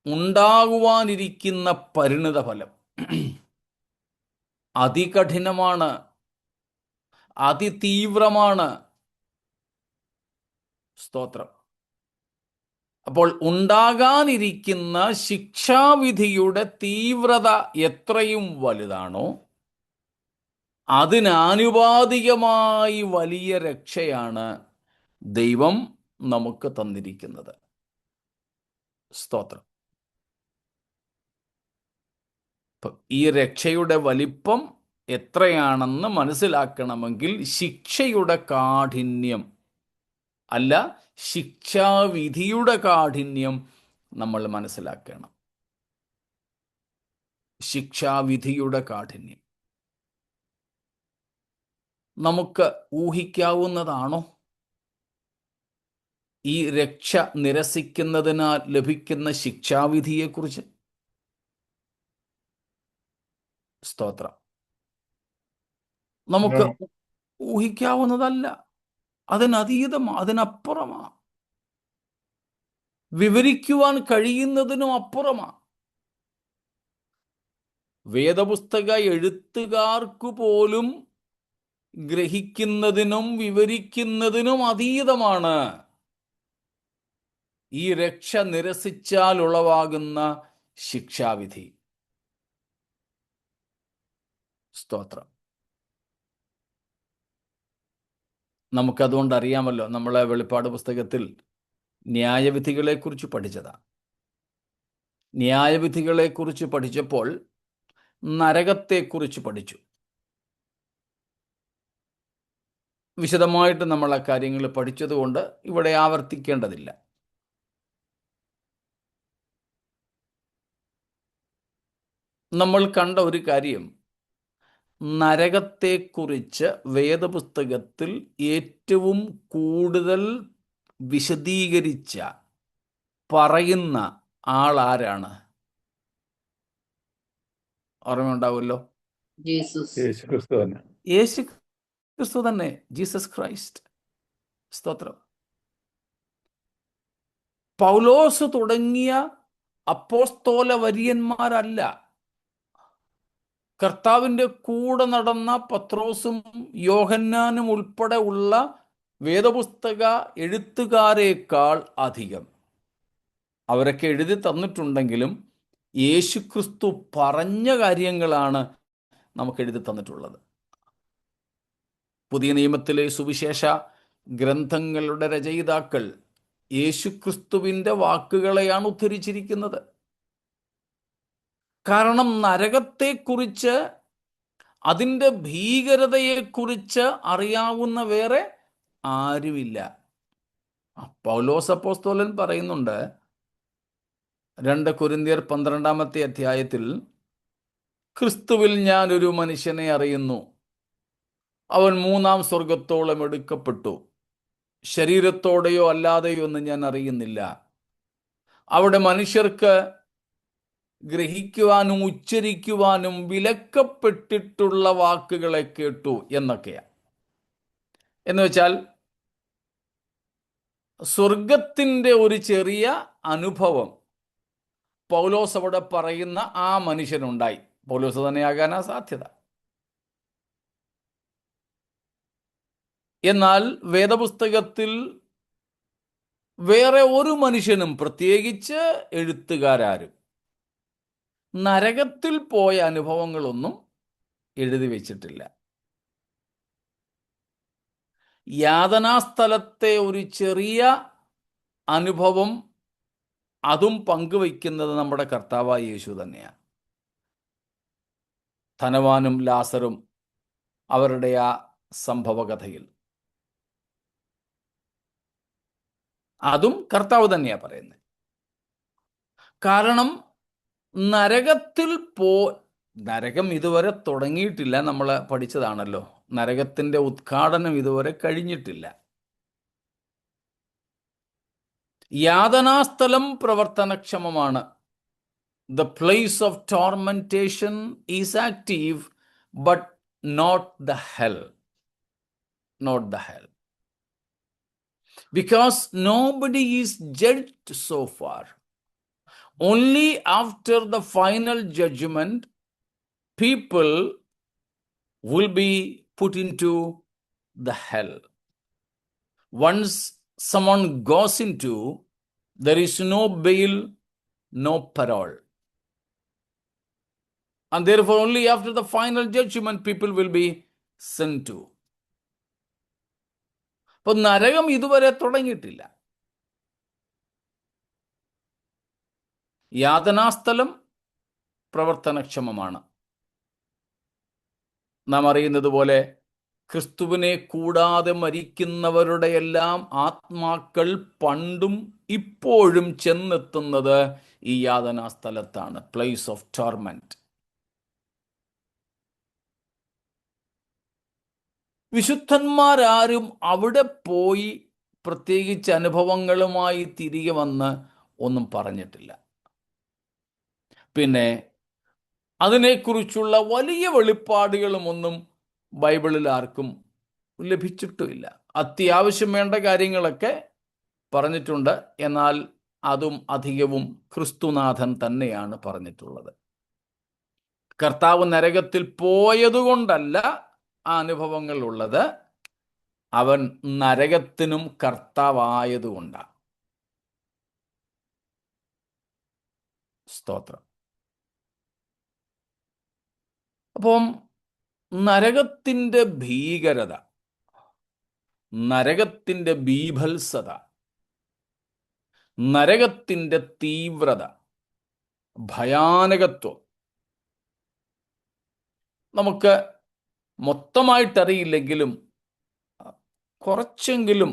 ഉണ്ടാകുവാനിരിക്കുന്ന പരിണിത ഫലം അതികഠിനമാണ്, അതിതീവ്രമാണ്. സ്തോത്രം. അപ്പോൾ ഉണ്ടാകാനിരിക്കുന്ന ശിക്ഷാവിധിയുടെ തീവ്രത എത്രയും വലുതാണോ അതിനാനുപാതികമായി വലിയ രക്ഷയാണ് ദൈവം നമുക്ക് തന്നിരിക്കുന്നത്. സ്തോത്രം. ഈ രക്ഷയുടെ വലിപ്പം എത്രയാണെന്ന് മനസ്സിലാക്കണമെങ്കിൽ ശിക്ഷയുടെ കാഠിന്യം അല്ല, ശിക്ഷാവിധിയുടെ കാഠിന്യം നമ്മൾ മനസ്സിലാക്കണം. ശിക്ഷാവിധിയുടെ കാഠിന്യം നമുക്ക് ഊഹിക്കാവുന്നതാണോ? ഈ രക്ഷ നിരസിക്കുന്നതിനാൽ ലഭിക്കുന്ന ശിക്ഷാവിധിയെക്കുറിച്ച്? സ്തോത്രം. നമുക്ക് ഊഹിക്കാവുന്നതല്ല, അതിനതീതമാ, അതിനപ്പുറമാ, വിവരിക്കുവാൻ കഴിയുന്നതിനും അപ്പുറമാ. വേദപുസ്തക എഴുത്തുകാർക്കു പോലും ഗ്രഹിക്കുന്നതിനും വിവരിക്കുന്നതിനും അതീതമാണ് ഈ രക്ഷ നിരസിച്ചാൽ ഉളവാകുന്ന ശിക്ഷാവിധി. സ്തോത്രം. നമുക്കതുകൊണ്ട് അറിയാമല്ലോ, നമ്മളെ വെളിപ്പാട് പുസ്തകത്തിൽ ന്യായവിധികളെക്കുറിച്ച് പഠിച്ചതാ. ന്യായവിധികളെക്കുറിച്ച് പഠിച്ചപ്പോൾ നരകത്തെക്കുറിച്ച് പഠിച്ചു. വിശദമായിട്ട് നമ്മൾ ആ കാര്യങ്ങൾ പഠിച്ചതുകൊണ്ട് ഇവിടെ ആവർത്തിക്കേണ്ടതില്ല. നമ്മൾ കണ്ട ഒരു കാര്യം, നരകത്തെക്കുറിച്ച് വേദപുസ്തകത്തിൽ ഏറ്റവും കൂടുതൽ വിശദീകരിച്ച പറയുന്ന ആളാരാണ്? ഓർമ്മയുണ്ടാവുമല്ലോ, യേശുക്രിസ്തു തന്നെ. യേശു ക്രിസ്തു തന്നെ, ജീസസ് ക്രൈസ്റ്റ്. സ്തോത്രം. പൗലോസ് തുടങ്ങിയ അപ്പോസ്തോല വര്യന്മാരല്ല, കർത്താവിൻ്റെ കൂടെ നടന്ന പത്രോസും യോഹന്നാനും ഉൾപ്പെടെ ഉള്ള വേദപുസ്തക എഴുത്തുകാരേക്കാൾ അധികം അവരൊക്കെ എഴുതി തന്നിട്ടുണ്ടെങ്കിലും യേശുക്രിസ്തു പറഞ്ഞ കാര്യങ്ങളാണ് നമുക്ക് എഴുതി തന്നിട്ടുള്ളത്. പുതിയ നിയമത്തിലെ സുവിശേഷ ഗ്രന്ഥങ്ങളുടെ രചയിതാക്കൾ യേശുക്രിസ്തുവിൻ്റെ വാക്കുകളെയാണ് ഉദ്ധരിച്ചിരിക്കുന്നത്. കാരണം നരകത്തെക്കുറിച്ച്, അതിൻ്റെ ഭീകരതയെക്കുറിച്ച് അറിയാവുന്ന വേറെ ആരുമില്ല. പൗലോസ് അപ്പോസ്തലൻ പറയുന്നുണ്ട് 2 കൊരിന്ത്യർ 12-ാമത്തെ അധ്യായത്തിൽ, ക്രിസ്തുവിൽ ഞാൻ ഒരു മനുഷ്യനെ അറിയുന്നു, അവൻ 3-ാം സ്വർഗത്തോളം എടുക്കപ്പെട്ടു, ശരീരത്തോടെയോ അല്ലാതെയോ എന്ന് ഞാൻ അറിയുന്നില്ല. അവിടെ മനുഷ്യർക്ക് ഗ്രഹിക്കുവാനും ഉച്ചരിക്കുവാനും വിലക്കപ്പെട്ടിട്ടുള്ള വാക്കുകളെ കേട്ടു എന്നൊക്കെയാണ്. എന്ന് വെച്ചാൽ സ്വർഗത്തിൻ്റെ ഒരു ചെറിയ അനുഭവം പൗലോസ് അവിടെ പറയുന്ന ആ മനുഷ്യനുണ്ടായി. പൗലോസ് തന്നെയാകാനാ സാധ്യത. എന്നാൽ വേദപുസ്തകത്തിൽ വേറെ ഒരു മനുഷ്യനും, പ്രത്യേകിച്ച് എഴുത്തുകാരും, നരകത്തിൽ പോയ അനുഭവങ്ങളൊന്നും എഴുതി വച്ചിട്ടില്ല. യാതനാസ്ഥലത്തെ ഒരു ചെറിയ അനുഭവം, അതും പങ്കുവയ്ക്കുന്നത് നമ്മുടെ കർത്താവായ യേശു തന്നെയാണ്. ധനവാനും ലാസറും അവരുടെ ആ സംഭവകഥയിൽ അതും കർത്താവ് തന്നെയാണ് പറയുന്നത്. കാരണം നരകത്തിൽ നരകം ഇതുവരെ തുടങ്ങിയിട്ടില്ല. നമ്മൾ പഠിച്ചതാണല്ലോ, നരകത്തിൻ്റെ ഉദ്ഘാടനം ഇതുവരെ കഴിഞ്ഞിട്ടില്ല. യാതനാസ്ഥലം പ്രവർത്തനക്ഷമമാണ്. The place of tormentation is active, but not the hell. Not the hell. Because nobody is judged so far. Only after the final judgment, people will be put into the hell. Once someone goes into, there is no bail, no parole. And therefore, only after the final judgment, people will be sent to. അപ്പോൾ നരകം ഇതുവരെ തുടങ്ങിയിട്ടില്ല. യാതനാസ്ഥലം പ്രവർത്തനക്ഷമമാണ്. നാം അറിയുന്നത് പോലെ ക്രിസ്തുവിനെ കൂടാതെ മരിക്കുന്നവരുടെ എല്ലാം ആത്മാക്കൾ പണ്ടും ഇപ്പോഴും ചെന്നെത്തുന്നത് ഈ യാതനാസ്ഥലത്താണ്, പ്ലേസ് ഓഫ് ടോർമെന്റ്. വിശുദ്ധന്മാരാരും അവിടെ പോയി പ്രത്യേകിച്ച് അനുഭവങ്ങളുമായി തിരികെ വന്ന് ഒന്നും പറഞ്ഞിട്ടില്ല. പിന്നെ അതിനെക്കുറിച്ചുള്ള വലിയ വെളിപ്പാടുകളും ഒന്നും ബൈബിളിൽ ആർക്കും ലഭിച്ചിട്ടുമില്ല. അത്യാവശ്യം വേണ്ട കാര്യങ്ങളൊക്കെ പറഞ്ഞിട്ടുണ്ട്. എന്നാൽ അതും അധികവും ക്രിസ്തുനാഥൻ തന്നെയാണ് പറഞ്ഞിട്ടുള്ളത്. കർത്താവ് നരകത്തിൽ പോയതുകൊണ്ടല്ല ആ അനുഭവങ്ങൾ ഉള്ളത്, അവൻ നരകത്തിനും കർത്താവായതുകൊണ്ടാണ്. സ്തോത്രം. അപ്പം നരകത്തിൻ്റെ ഭീകരത, നരകത്തിൻ്റെ ബീഭത്സത, നരകത്തിൻ്റെ തീവ്രത, ഭയാനകത്വം നമുക്ക് മൊത്തമായിട്ടറിയില്ലെങ്കിലും കുറച്ചെങ്കിലും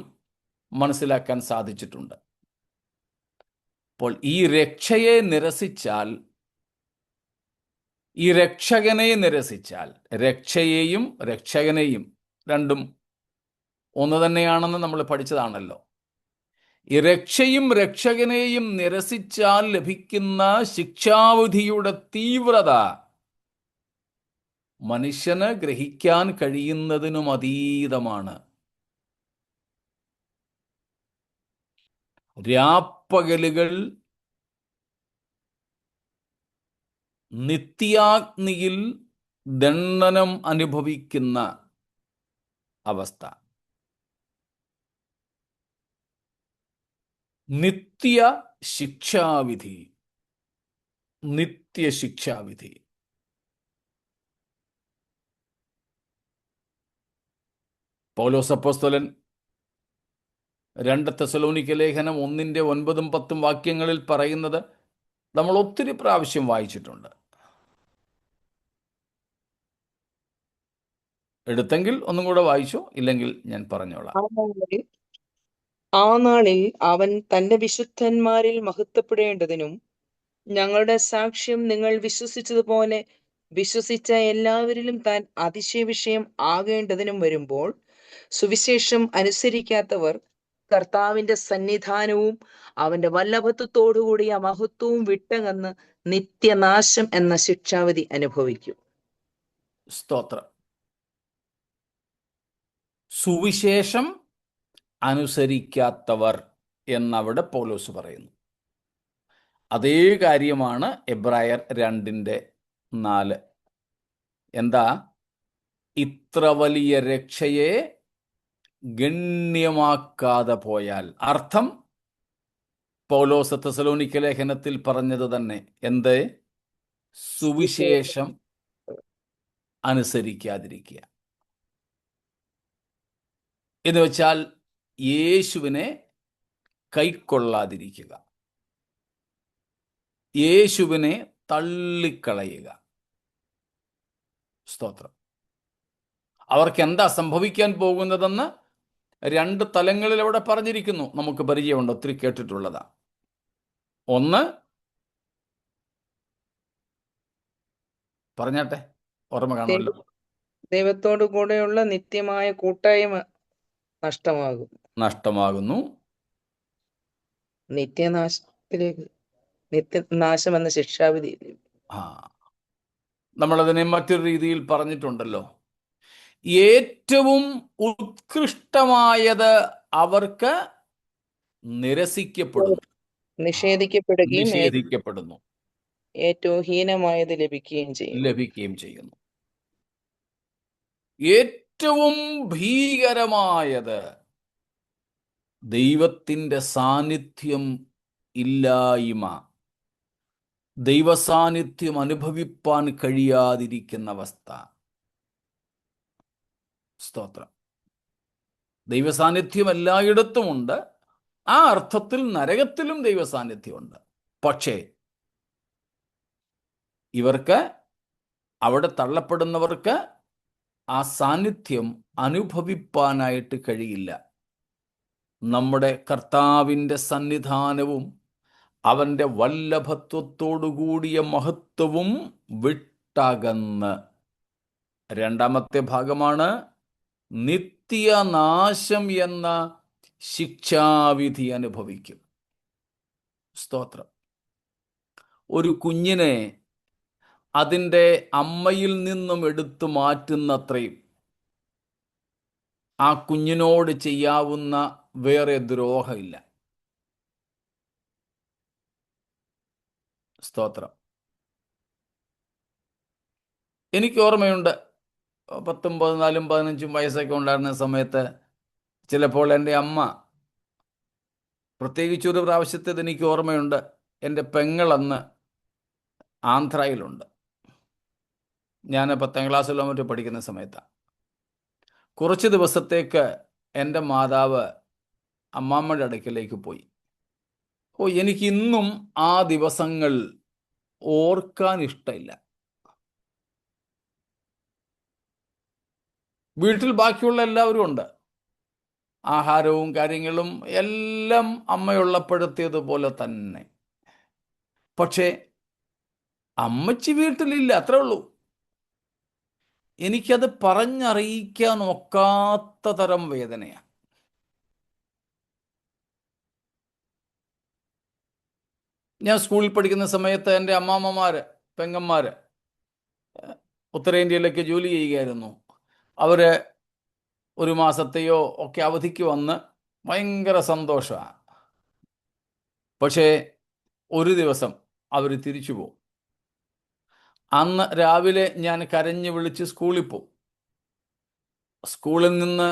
മനസ്സിലാക്കാൻ സാധിച്ചിട്ടുണ്ട്. അപ്പോൾ ഈ രക്ഷയെ നിരസിച്ചാൽ, ഈ രക്ഷകനെ നിരസിച്ചാൽ, രക്ഷയെയും രക്ഷകനെയും രണ്ടും ഒന്ന് തന്നെയാണെന്ന് നമ്മൾ പഠിച്ചതാണല്ലോ. ഈ രക്ഷയും രക്ഷകനെയും നിരസിച്ചാൽ ലഭിക്കുന്ന ശിക്ഷാവിധിയുടെ തീവ്രത മനുഷ്യന് ഗ്രഹിക്കാൻ കഴിയുന്നതിനും അതീതമാണ്. രാപ്പകലുകൾ നിത്യാഗ്നിയിൽ ദണ്ഡനം അനുഭവിക്കുന്ന അവസ്ഥ, നിത്യ ശിക്ഷാവിധി, നിത്യശിക്ഷാവിധി. പൗലോസ് അപ്പോസ്തലൻ 2 തെസ്സലോനിക്ക ലേഖനം 1:9-10 വാക്യങ്ങളിൽ പറയുന്നത് നമ്മൾ ഒത്തിരി പ്രാവശ്യം വായിച്ചിട്ടുണ്ട്. എടുത്തെങ്കിൽ ഒന്നും കൂടെ വായിച്ചോ, ഇല്ലെങ്കിൽ ഞാൻ പറഞ്ഞോളാം. ആ നാളിൽ അവൻ തന്റെ വിശുദ്ധന്മാരിൽ മഹത്വപ്പെടേണ്ടതിനും ഞങ്ങളുടെ സാക്ഷ്യം നിങ്ങൾ വിശ്വസിച്ചതുപോലെ വിശ്വസിച്ച എല്ലാവരിലും താൻ അതിശയ വിഷയം ആകേണ്ടതിനും വരുമ്പോൾ സുവിശേഷം അനുസരിക്കാത്തവർ കർത്താവിന്റെ സന്നിധാനവും അവന്റെ വല്ലഭത്വത്തോടുകൂടിയ മഹത്വവും വിട്ടകന്ന് നിത്യനാശം എന്ന ശിക്ഷാവിധി അനുഭവിക്കും. സ്തോത്രം. സുവിശേഷം അനുസരിക്കാത്തവർ, എന്നവിടെ പൗലോസ് പറയുന്നു. അതേ കാര്യമാണ് എബ്രായർ 2:4. എന്താ? ഇത്ര വലിയ രക്ഷയെ ഗണ്യമാക്കാതെ പോയാൽ. അർത്ഥം പൗലോസ് തെസ്സലോനിക്ക ലേഖനത്തിൽ പറഞ്ഞത് തന്നെ. എന്ത്? സുവിശേഷം അനുസരിക്കാതിരിക്കുക എന്ന് വെച്ചാൽ യേശുവിനെ കൈക്കൊള്ളാതിരിക്കുക, യേശുവിനെ തള്ളിക്കളയുക. സ്തോത്രം. അവർക്ക് എന്താ സംഭവിക്കാൻ പോകുന്നതെന്ന് 2 തലങ്ങളിൽ അവിടെ പറഞ്ഞിരിക്കുന്നു. നമുക്ക് പരിചയമുണ്ട്, ഒത്തിരി കേട്ടിട്ടുള്ളതാ. ഒന്ന്, പറഞ്ഞാട്ടെ, ഓർമ്മ കാണുമല്ലോ. ദൈവത്തോടു കൂടെയുള്ള നിത്യമായ കൂട്ടായ്മ നഷ്ടമാകുന്നു. നിത്യനാശത്തിലേക്ക്, നിത്യനാശം എന്ന ശിക്ഷാവിധി. നമ്മളതിനെ മറ്റൊരു രീതിയിൽ പറഞ്ഞിട്ടുണ്ടല്ലോ. ഏറ്റവും ഉത്കൃഷ്ടമായത് അവർക്ക് നിഷേധിക്കപ്പെടുന്നു, ഏറ്റവും ഹീനമായത് ലഭിക്കുകയും ചെയ്യുന്നു. ഏറ്റവും ഭീകരമായത് ദൈവത്തിൻ്റെ സാന്നിധ്യം ഇല്ലായ്മ, ദൈവസാന്നിധ്യം അനുഭവിപ്പാൻ കഴിയാതിരിക്കുന്ന അവസ്ഥ. സ്തോത്രം. ദൈവസാന്നിധ്യം എല്ലായിടത്തുമുണ്ട്. ആ അർത്ഥത്തിൽ നരകത്തിലും ദൈവസാന്നിധ്യമുണ്ട്. പക്ഷേ ഇവർക്ക്, അവിടെ തള്ളപ്പെടുന്നവർക്ക് ആ സാന്നിധ്യം അനുഭവിപ്പാനായിട്ട് കഴിയില്ല. നമ്മുടെ കർത്താവിൻ്റെ സന്നിധാനവും അവൻ്റെ വല്ലഭത്വത്തോടുകൂടിയ മഹത്വവും വിട്ടകന്ന്, രണ്ടാമത്തെ ഭാഗമാണ് നിത്യനാശം എന്ന ശിക്ഷാവിധി അനുഭവിക്കും. സ്തോത്രം. ഒരു കുഞ്ഞിനെ അതിൻ്റെ അമ്മയിൽ നിന്നും എടുത്തു മാറ്റുന്നത്രയും ആ കുഞ്ഞിനോട് ചെയ്യാവുന്ന വേറെ ദ്രോഹമില്ല. സ്തോത്രം. എനിക്ക് ഓർമ്മയുണ്ട്, 10, 14, 15 വയസ്സൊക്കെ ഉണ്ടായിരുന്ന സമയത്ത് ചിലപ്പോൾ എൻ്റെ അമ്മ, പ്രത്യേകിച്ചൊരു പ്രാവശ്യത്തേത് എനിക്ക് ഓർമ്മയുണ്ട്, എൻ്റെ പെങ്ങളന്ന് ആന്ധ്രയിലുണ്ട്. ഞാൻ 10ാം ക്ലാസ്സിലോ മറ്റോ പഠിക്കുന്ന സമയത്താണ്. കുറച്ച് ദിവസത്തേക്ക് എൻ്റെ മാതാവ് അമ്മാമ്മയുടെ അടുക്കലേക്ക് പോയി. എനിക്കിന്നും ആ ദിവസങ്ങൾ ഓർക്കാൻ ഇഷ്ടമില്ല. വീട്ടിൽ ബാക്കിയുള്ള എല്ലാവരും ഉണ്ട്, ആഹാരവും കാര്യങ്ങളും എല്ലാം അമ്മയുള്ളപ്പെടുത്തിയതുപോലെ തന്നെ. പക്ഷേ അമ്മച്ചി വീട്ടിലില്ല, അത്രേ ഉള്ളൂ. എനിക്കത് പറഞ്ഞറിയിക്കാൻ ഒക്കാത്ത തരം വേദനയാണ്. ഞാൻ സ്കൂളിൽ പഠിക്കുന്ന സമയത്ത് എൻ്റെ അമ്മാമ്മമാർ, പെങ്ങന്മാർ ഉത്തരേന്ത്യയിലൊക്കെ ജോലി ചെയ്യുകയായിരുന്നു. അവർ ഒരു മാസത്തെയോ ഒക്കെ അവധിക്ക് വന്ന് ഭയങ്കര സന്തോഷമാണ്. പക്ഷേ ഒരു ദിവസം അവർ തിരിച്ചു പോകും. അന്ന് രാവിലെ ഞാൻ കരഞ്ഞു വിളിച്ച് സ്കൂളിൽ പോകും. സ്കൂളിൽ നിന്ന്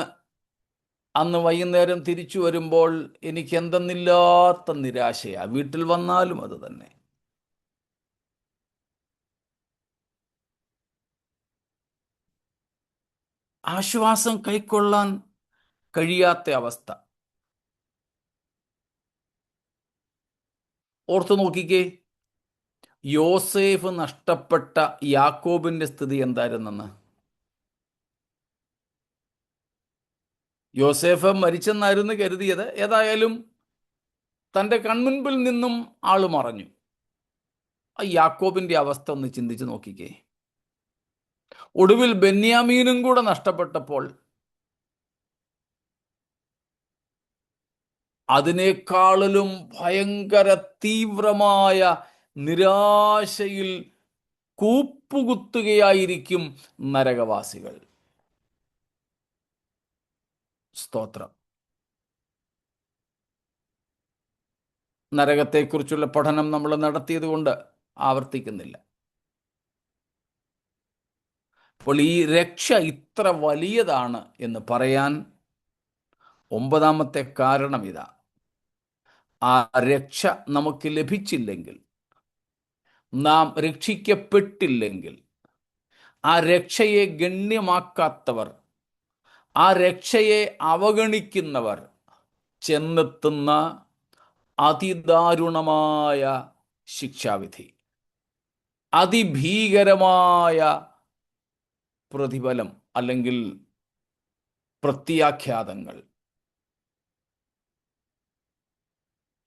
അന്ന് വൈകുന്നേരം തിരിച്ചു വരുമ്പോൾ എനിക്ക് എന്തെന്നില്ലാത്ത നിരാശയാണ്. വീട്ടിൽ വന്നാലും അത് തന്നെ. ആശ്വാസം കൈക്കൊള്ളാൻ കഴിയാത്ത അവസ്ഥ. ഓർത്തു നോക്കിക്കേ, യോസേഫ് നഷ്ടപ്പെട്ട യാക്കോബിന്റെ സ്ഥിതി എന്തായിരുന്നെന്ന്. യോസേഫ് മരിച്ചെന്നായിരുന്നു കരുതിയത്. ഏതായാലും തൻ്റെ കൺമുൻപിൽ നിന്നും ആള് മറഞ്ഞു. ആ യാക്കോബിന്റെ അവസ്ഥ ഒന്ന് ചിന്തിച്ച് നോക്കിക്കേ. ഒടുവിൽ ബെന്യാമീനും കൂടെ നഷ്ടപ്പെട്ടപ്പോൾ അതിനേക്കാളിലും ഭയങ്കര തീവ്രമായ നിരാശയിൽ കൂപ്പുകുത്തുകയായിരിക്കും നരകവാസികൾ. സ്തോത്രം. നരകത്തെക്കുറിച്ചുള്ള പഠനം നമ്മൾ നടത്തിയത് കൊണ്ട് ആവർത്തിക്കുന്നില്ല. അപ്പോൾ ഈ രക്ഷ ഇത്ര വലിയതാണ് എന്ന് പറയാൻ 9ാമത്തെ കാരണം ഇതാ. ആ രക്ഷ നമുക്ക് ലഭിച്ചില്ലെങ്കിൽ, നാം രക്ഷിക്കപ്പെട്ടില്ലെങ്കിൽ, ആ രക്ഷയെ ഗണ്യമാക്കാത്തവർ, ആ രക്ഷയെ അവഗണിക്കുന്നവർ ചെന്നെത്തുന്ന അതിദാരുണമായ ശിക്ഷാവിധി, അതിഭീകരമായ പ്രതിഫലം അല്ലെങ്കിൽ പ്രത്യാഘാതങ്ങൾ.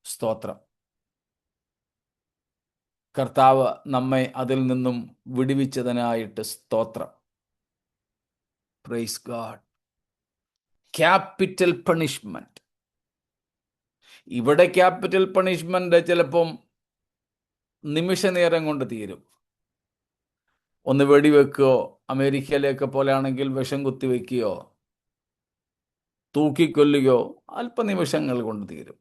സ്തോത്രം. കർത്താവ് നമ്മെ അതിൽ നിന്നും വിടുവിച്ചതിനായിട്ട് സ്തോത്രം. Praise God. Capital punishment. ഇവിടെ ക്യാപിറ്റൽ പണിഷ്മെന്റ് ചിലപ്പം നിമിഷ നേരം കൊണ്ട് തീരും. ഒന്ന് വെടിവെക്കുകയോ, അമേരിക്കയിലേക്ക് പോലെയാണെങ്കിൽ വിഷം കുത്തിവെക്കുകയോ, തൂക്കിക്കൊല്ലുകയോ അല്പനിമിഷങ്ങൾ കൊണ്ട് തീരും.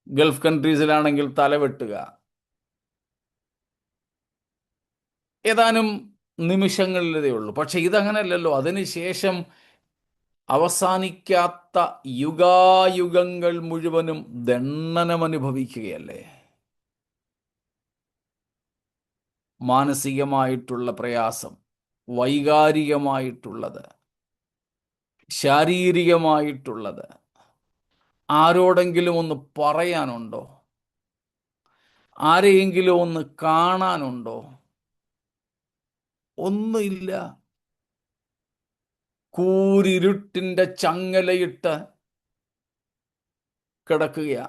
ഗൾഫ് കൺട്രീസിലാണെങ്കിൽ തലവെട്ടുക ഏതാനും നിമിഷങ്ങളിലേ ഉള്ളൂ. പക്ഷെ ഇതങ്ങനെയല്ലല്ലോ. അതിനുശേഷം അവസാനിക്കാത്ത യുഗായുഗങ്ങൾ മുഴുവനും ദണ്ഡനം അനുഭവിക്കുകയല്ലേ. മാനസികമായിട്ടുള്ള പ്രയാസം, വൈകാരികമായിട്ടുള്ളത്, ശാരീരികമായിട്ടുള്ളത്. ആരോടെങ്കിലും ഒന്ന് പറയാനുണ്ടോ? ആരെയെങ്കിലും ഒന്ന് കാണാനുണ്ടോ? ഒന്നുമില്ല. കൂരിരുട്ടിൻ്റെ ചങ്ങലയിട്ട് കിടക്കുകയാ.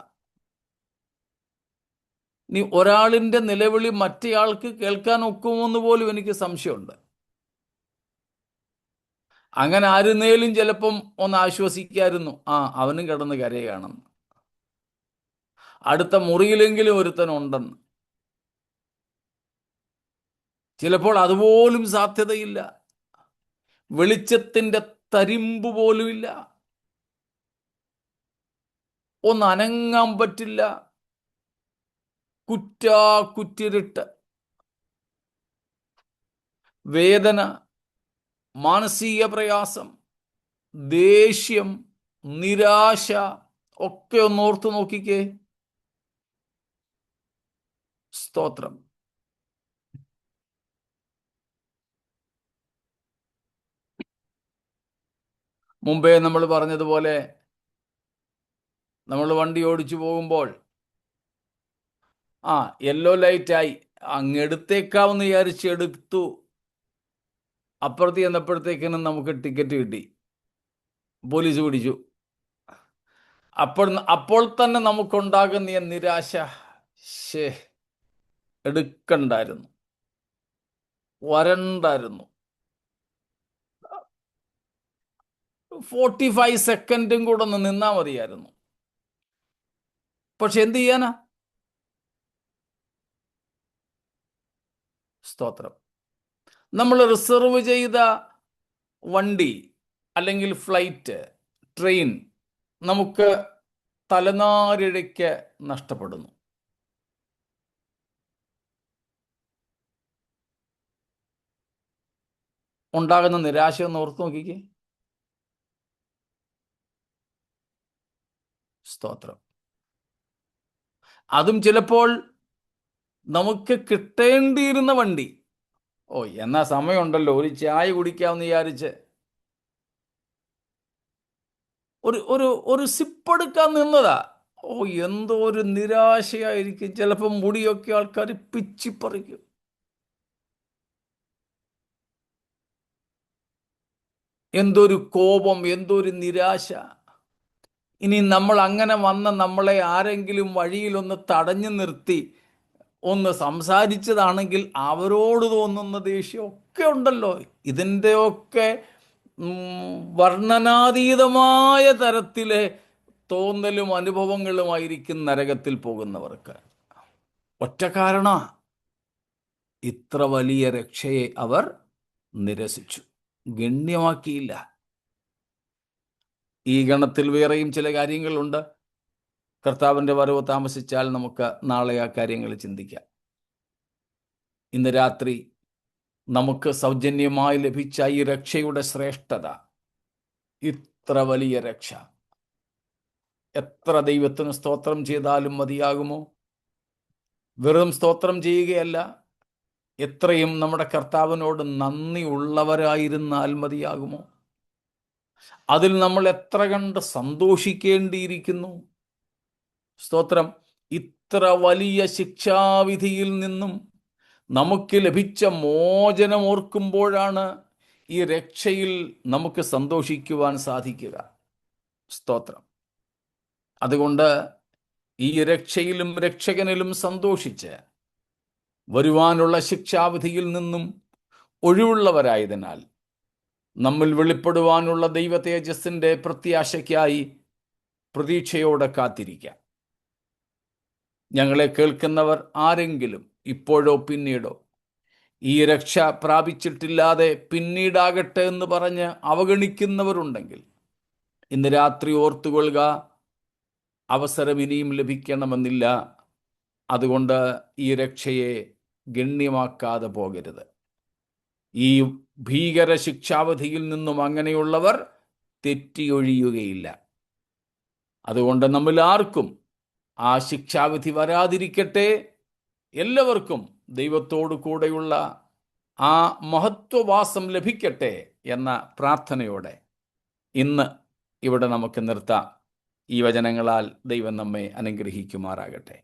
നീ ഒരാളിൻ്റെ നിലവിളി മറ്റേയാൾക്ക് കേൾക്കാൻ ഒക്കുമെന്ന് പോലും എനിക്ക് സംശയമുണ്ട്. അങ്ങനെ ആരുന്നേലും ചിലപ്പം ഒന്ന് ആശ്വസിക്കായിരുന്നു, അവനും കിടന്ന് കരയുകയാണെന്ന്, അടുത്ത മുറിയിലെങ്കിലും ഒരുത്തനുണ്ടെന്ന്. ചിലപ്പോൾ അതുപോലും സാധ്യതയില്ല. വെളിച്ചത്തിൻ്റെ തരിമ്പ് പോലുമില്ല. ഒന്ന് അനങ്ങാൻ പറ്റില്ല. കുറ്റിരുട്ട്, വേദന, മാനസിക പ്രയാസം, ദേഷ്യം, നിരാശ ഒക്കെ ഒന്ന് ഓർത്തു നോക്കിക്കേ. സ്തോത്രം. മുമ്പേ നമ്മൾ പറഞ്ഞതുപോലെ നമ്മൾ വണ്ടി ഓടിച്ചു പോകുമ്പോൾ യെല്ലോ ലൈറ്റായി, അങ്ങെടുത്തേക്കാവെന്ന് വിചാരിച്ച് എടുത്തു. അപ്പുറത്ത് ചെന്നപ്പോഴത്തേക്കിനും നമുക്ക് ടിക്കറ്റ് കിട്ടി, പോലീസ് പിടിച്ചു. അപ്പോൾ തന്നെ നമുക്കുണ്ടാകുന്ന നിരാശ, എടുക്കണ്ടായിരുന്നു, വരണ്ടായിരുന്നു. 45 സെക്കൻഡും കൂടെ ഒന്ന് നിന്നാ മതിയായിരുന്നു. പക്ഷെ എന്ത് ചെയ്യാനാ? സ്തോത്രം. നമ്മൾ റിസർവ് ചെയ്ത വണ്ടി അല്ലെങ്കിൽ ഫ്ലൈറ്റ്, ട്രെയിൻ നമുക്ക് തലനാരിഴയ്ക്ക് നഷ്ടപ്പെടുന്നു. ഉണ്ടാകുന്ന നിരാശയൊന്ന് ഓർത്ത് നോക്കിക്കേ. സ്തോത്രം. അതും ചിലപ്പോൾ നമുക്ക് കിട്ടേണ്ടിയിരുന്ന വണ്ടി, എന്നാ സമയമുണ്ടല്ലോ, ഒരു ചായ കുടിക്കാമെന്ന് വിചാരിച്ച് ഒരു സിപ്പെടുക്കാൻ നിന്നതാ. എന്തോ ഒരു നിരാശയായിരിക്കും. ചിലപ്പോൾ മുടിയൊക്കെ ആൾക്കാർ പിച്ചിപ്പറിക്കും. എന്തൊരു കോപം, എന്തൊരു നിരാശ. ഇനി നമ്മൾ അങ്ങനെ നമ്മളെ ആരെങ്കിലും വഴിയിലൊന്ന് തടഞ്ഞു നിർത്തി ഒന്ന് സംസാരിച്ചതാണെങ്കിൽ അവരോട് തോന്നുന്ന ദേഷ്യമൊക്കെ ഉണ്ടല്ലോ. ഇതിൻ്റെയൊക്കെ വർണ്ണനാതീതമായ തരത്തിലെ തോന്നലും അനുഭവങ്ങളുമായിരിക്കും നരകത്തിൽ പോകുന്നവർക്ക്. ഒറ്റ കാരണ, ഇത്ര വലിയ രക്ഷയെ അവർ നിരസിച്ചു, ഗണ്യമാക്കിയില്ല. ഈ ഗണത്തിൽ വേറെയും ചില കാര്യങ്ങളുണ്ട്. കർത്താവിൻ്റെ വരവ് താമസിച്ചാൽ നമുക്ക് നാളെ ആ കാര്യങ്ങൾ ചിന്തിക്കാം. ഇന്ന് രാത്രി നമുക്ക് സൗജന്യമായി ലഭിച്ച ഈ രക്ഷയുടെ ശ്രേഷ്ഠത, ഇത്ര വലിയ രക്ഷ, എത്ര ദൈവത്തിന് സ്തോത്രം ചെയ്താലും മതിയാകുമോ? വെറും സ്തോത്രം ചെയ്യുകയല്ല, എത്രയും നമ്മുടെ കർത്താവിനോട് നന്ദി ഉള്ളവരായിരുന്നാൽ മതിയാകുമോ? അതിൽ നമ്മൾ എത്ര കണ്ട് സന്തോഷിക്കേണ്ടിയിരിക്കുന്നു. സ്തോത്രം. ഇത്ര വലിയ ശിക്ഷാവിധിയിൽ നിന്നും നമുക്ക് ലഭിച്ച മോചനം ഓർക്കുമ്പോഴാണ് ഈ രക്ഷയിൽ നമുക്ക് സന്തോഷിക്കുവാൻ സാധിക്കുക. സ്തോത്രം. അതുകൊണ്ട് ഈ രക്ഷയിലും രക്ഷകനിലും സന്തോഷിച്ച് വരുവാനുള്ള ശിക്ഷാവിധിയിൽ നിന്നും ഒഴിവുള്ളവരായതിനാൽ നമ്മിൽ വെളിപ്പെടുവാനുള്ള ദൈവ തേജസ്സിൻ്റെ പ്രത്യാശയ്ക്കായി പ്രതീക്ഷയോടെ കാത്തിരിക്കാം. ഞങ്ങളെ കേൾക്കുന്നവർ ആരെങ്കിലും ഇപ്പോഴോ പിന്നീടോ ഈ രക്ഷ പ്രാപിച്ചിട്ടില്ലാതെ പിന്നീടാകട്ടെ എന്ന് പറഞ്ഞ് അവഗണിക്കുന്നവരുണ്ടെങ്കിൽ ഇന്ന് രാത്രി ഓർത്തുകൊള്ളുക, അവസരം ഇനിയും ലഭിക്കണമെന്നില്ല. അതുകൊണ്ട് ഈ രക്ഷയെ ഗണ്യമാക്കാതെ പോകരുത്. ഈ ഭീകര ശിക്ഷാവധിയിൽ നിന്നും അങ്ങനെയുള്ളവർ തെറ്റിയൊഴിയുകയില്ല. അതുകൊണ്ട് നമ്മിൽ ആർക്കും ആ ശിക്ഷാവിധി വരാതിരിക്കട്ടെ. എല്ലാവർക്കും ദൈവത്തോടു കൂടെയുള്ള ആ മഹത്വവാസം ലഭിക്കട്ടെ എന്ന പ്രാർത്ഥനയോടെ ഇന്ന് ഇവിടെ നമുക്ക് നിർത്താം. ഈ വചനങ്ങളാൽ ദൈവം നമ്മെ അനുഗ്രഹിക്കുമാറാകട്ടെ.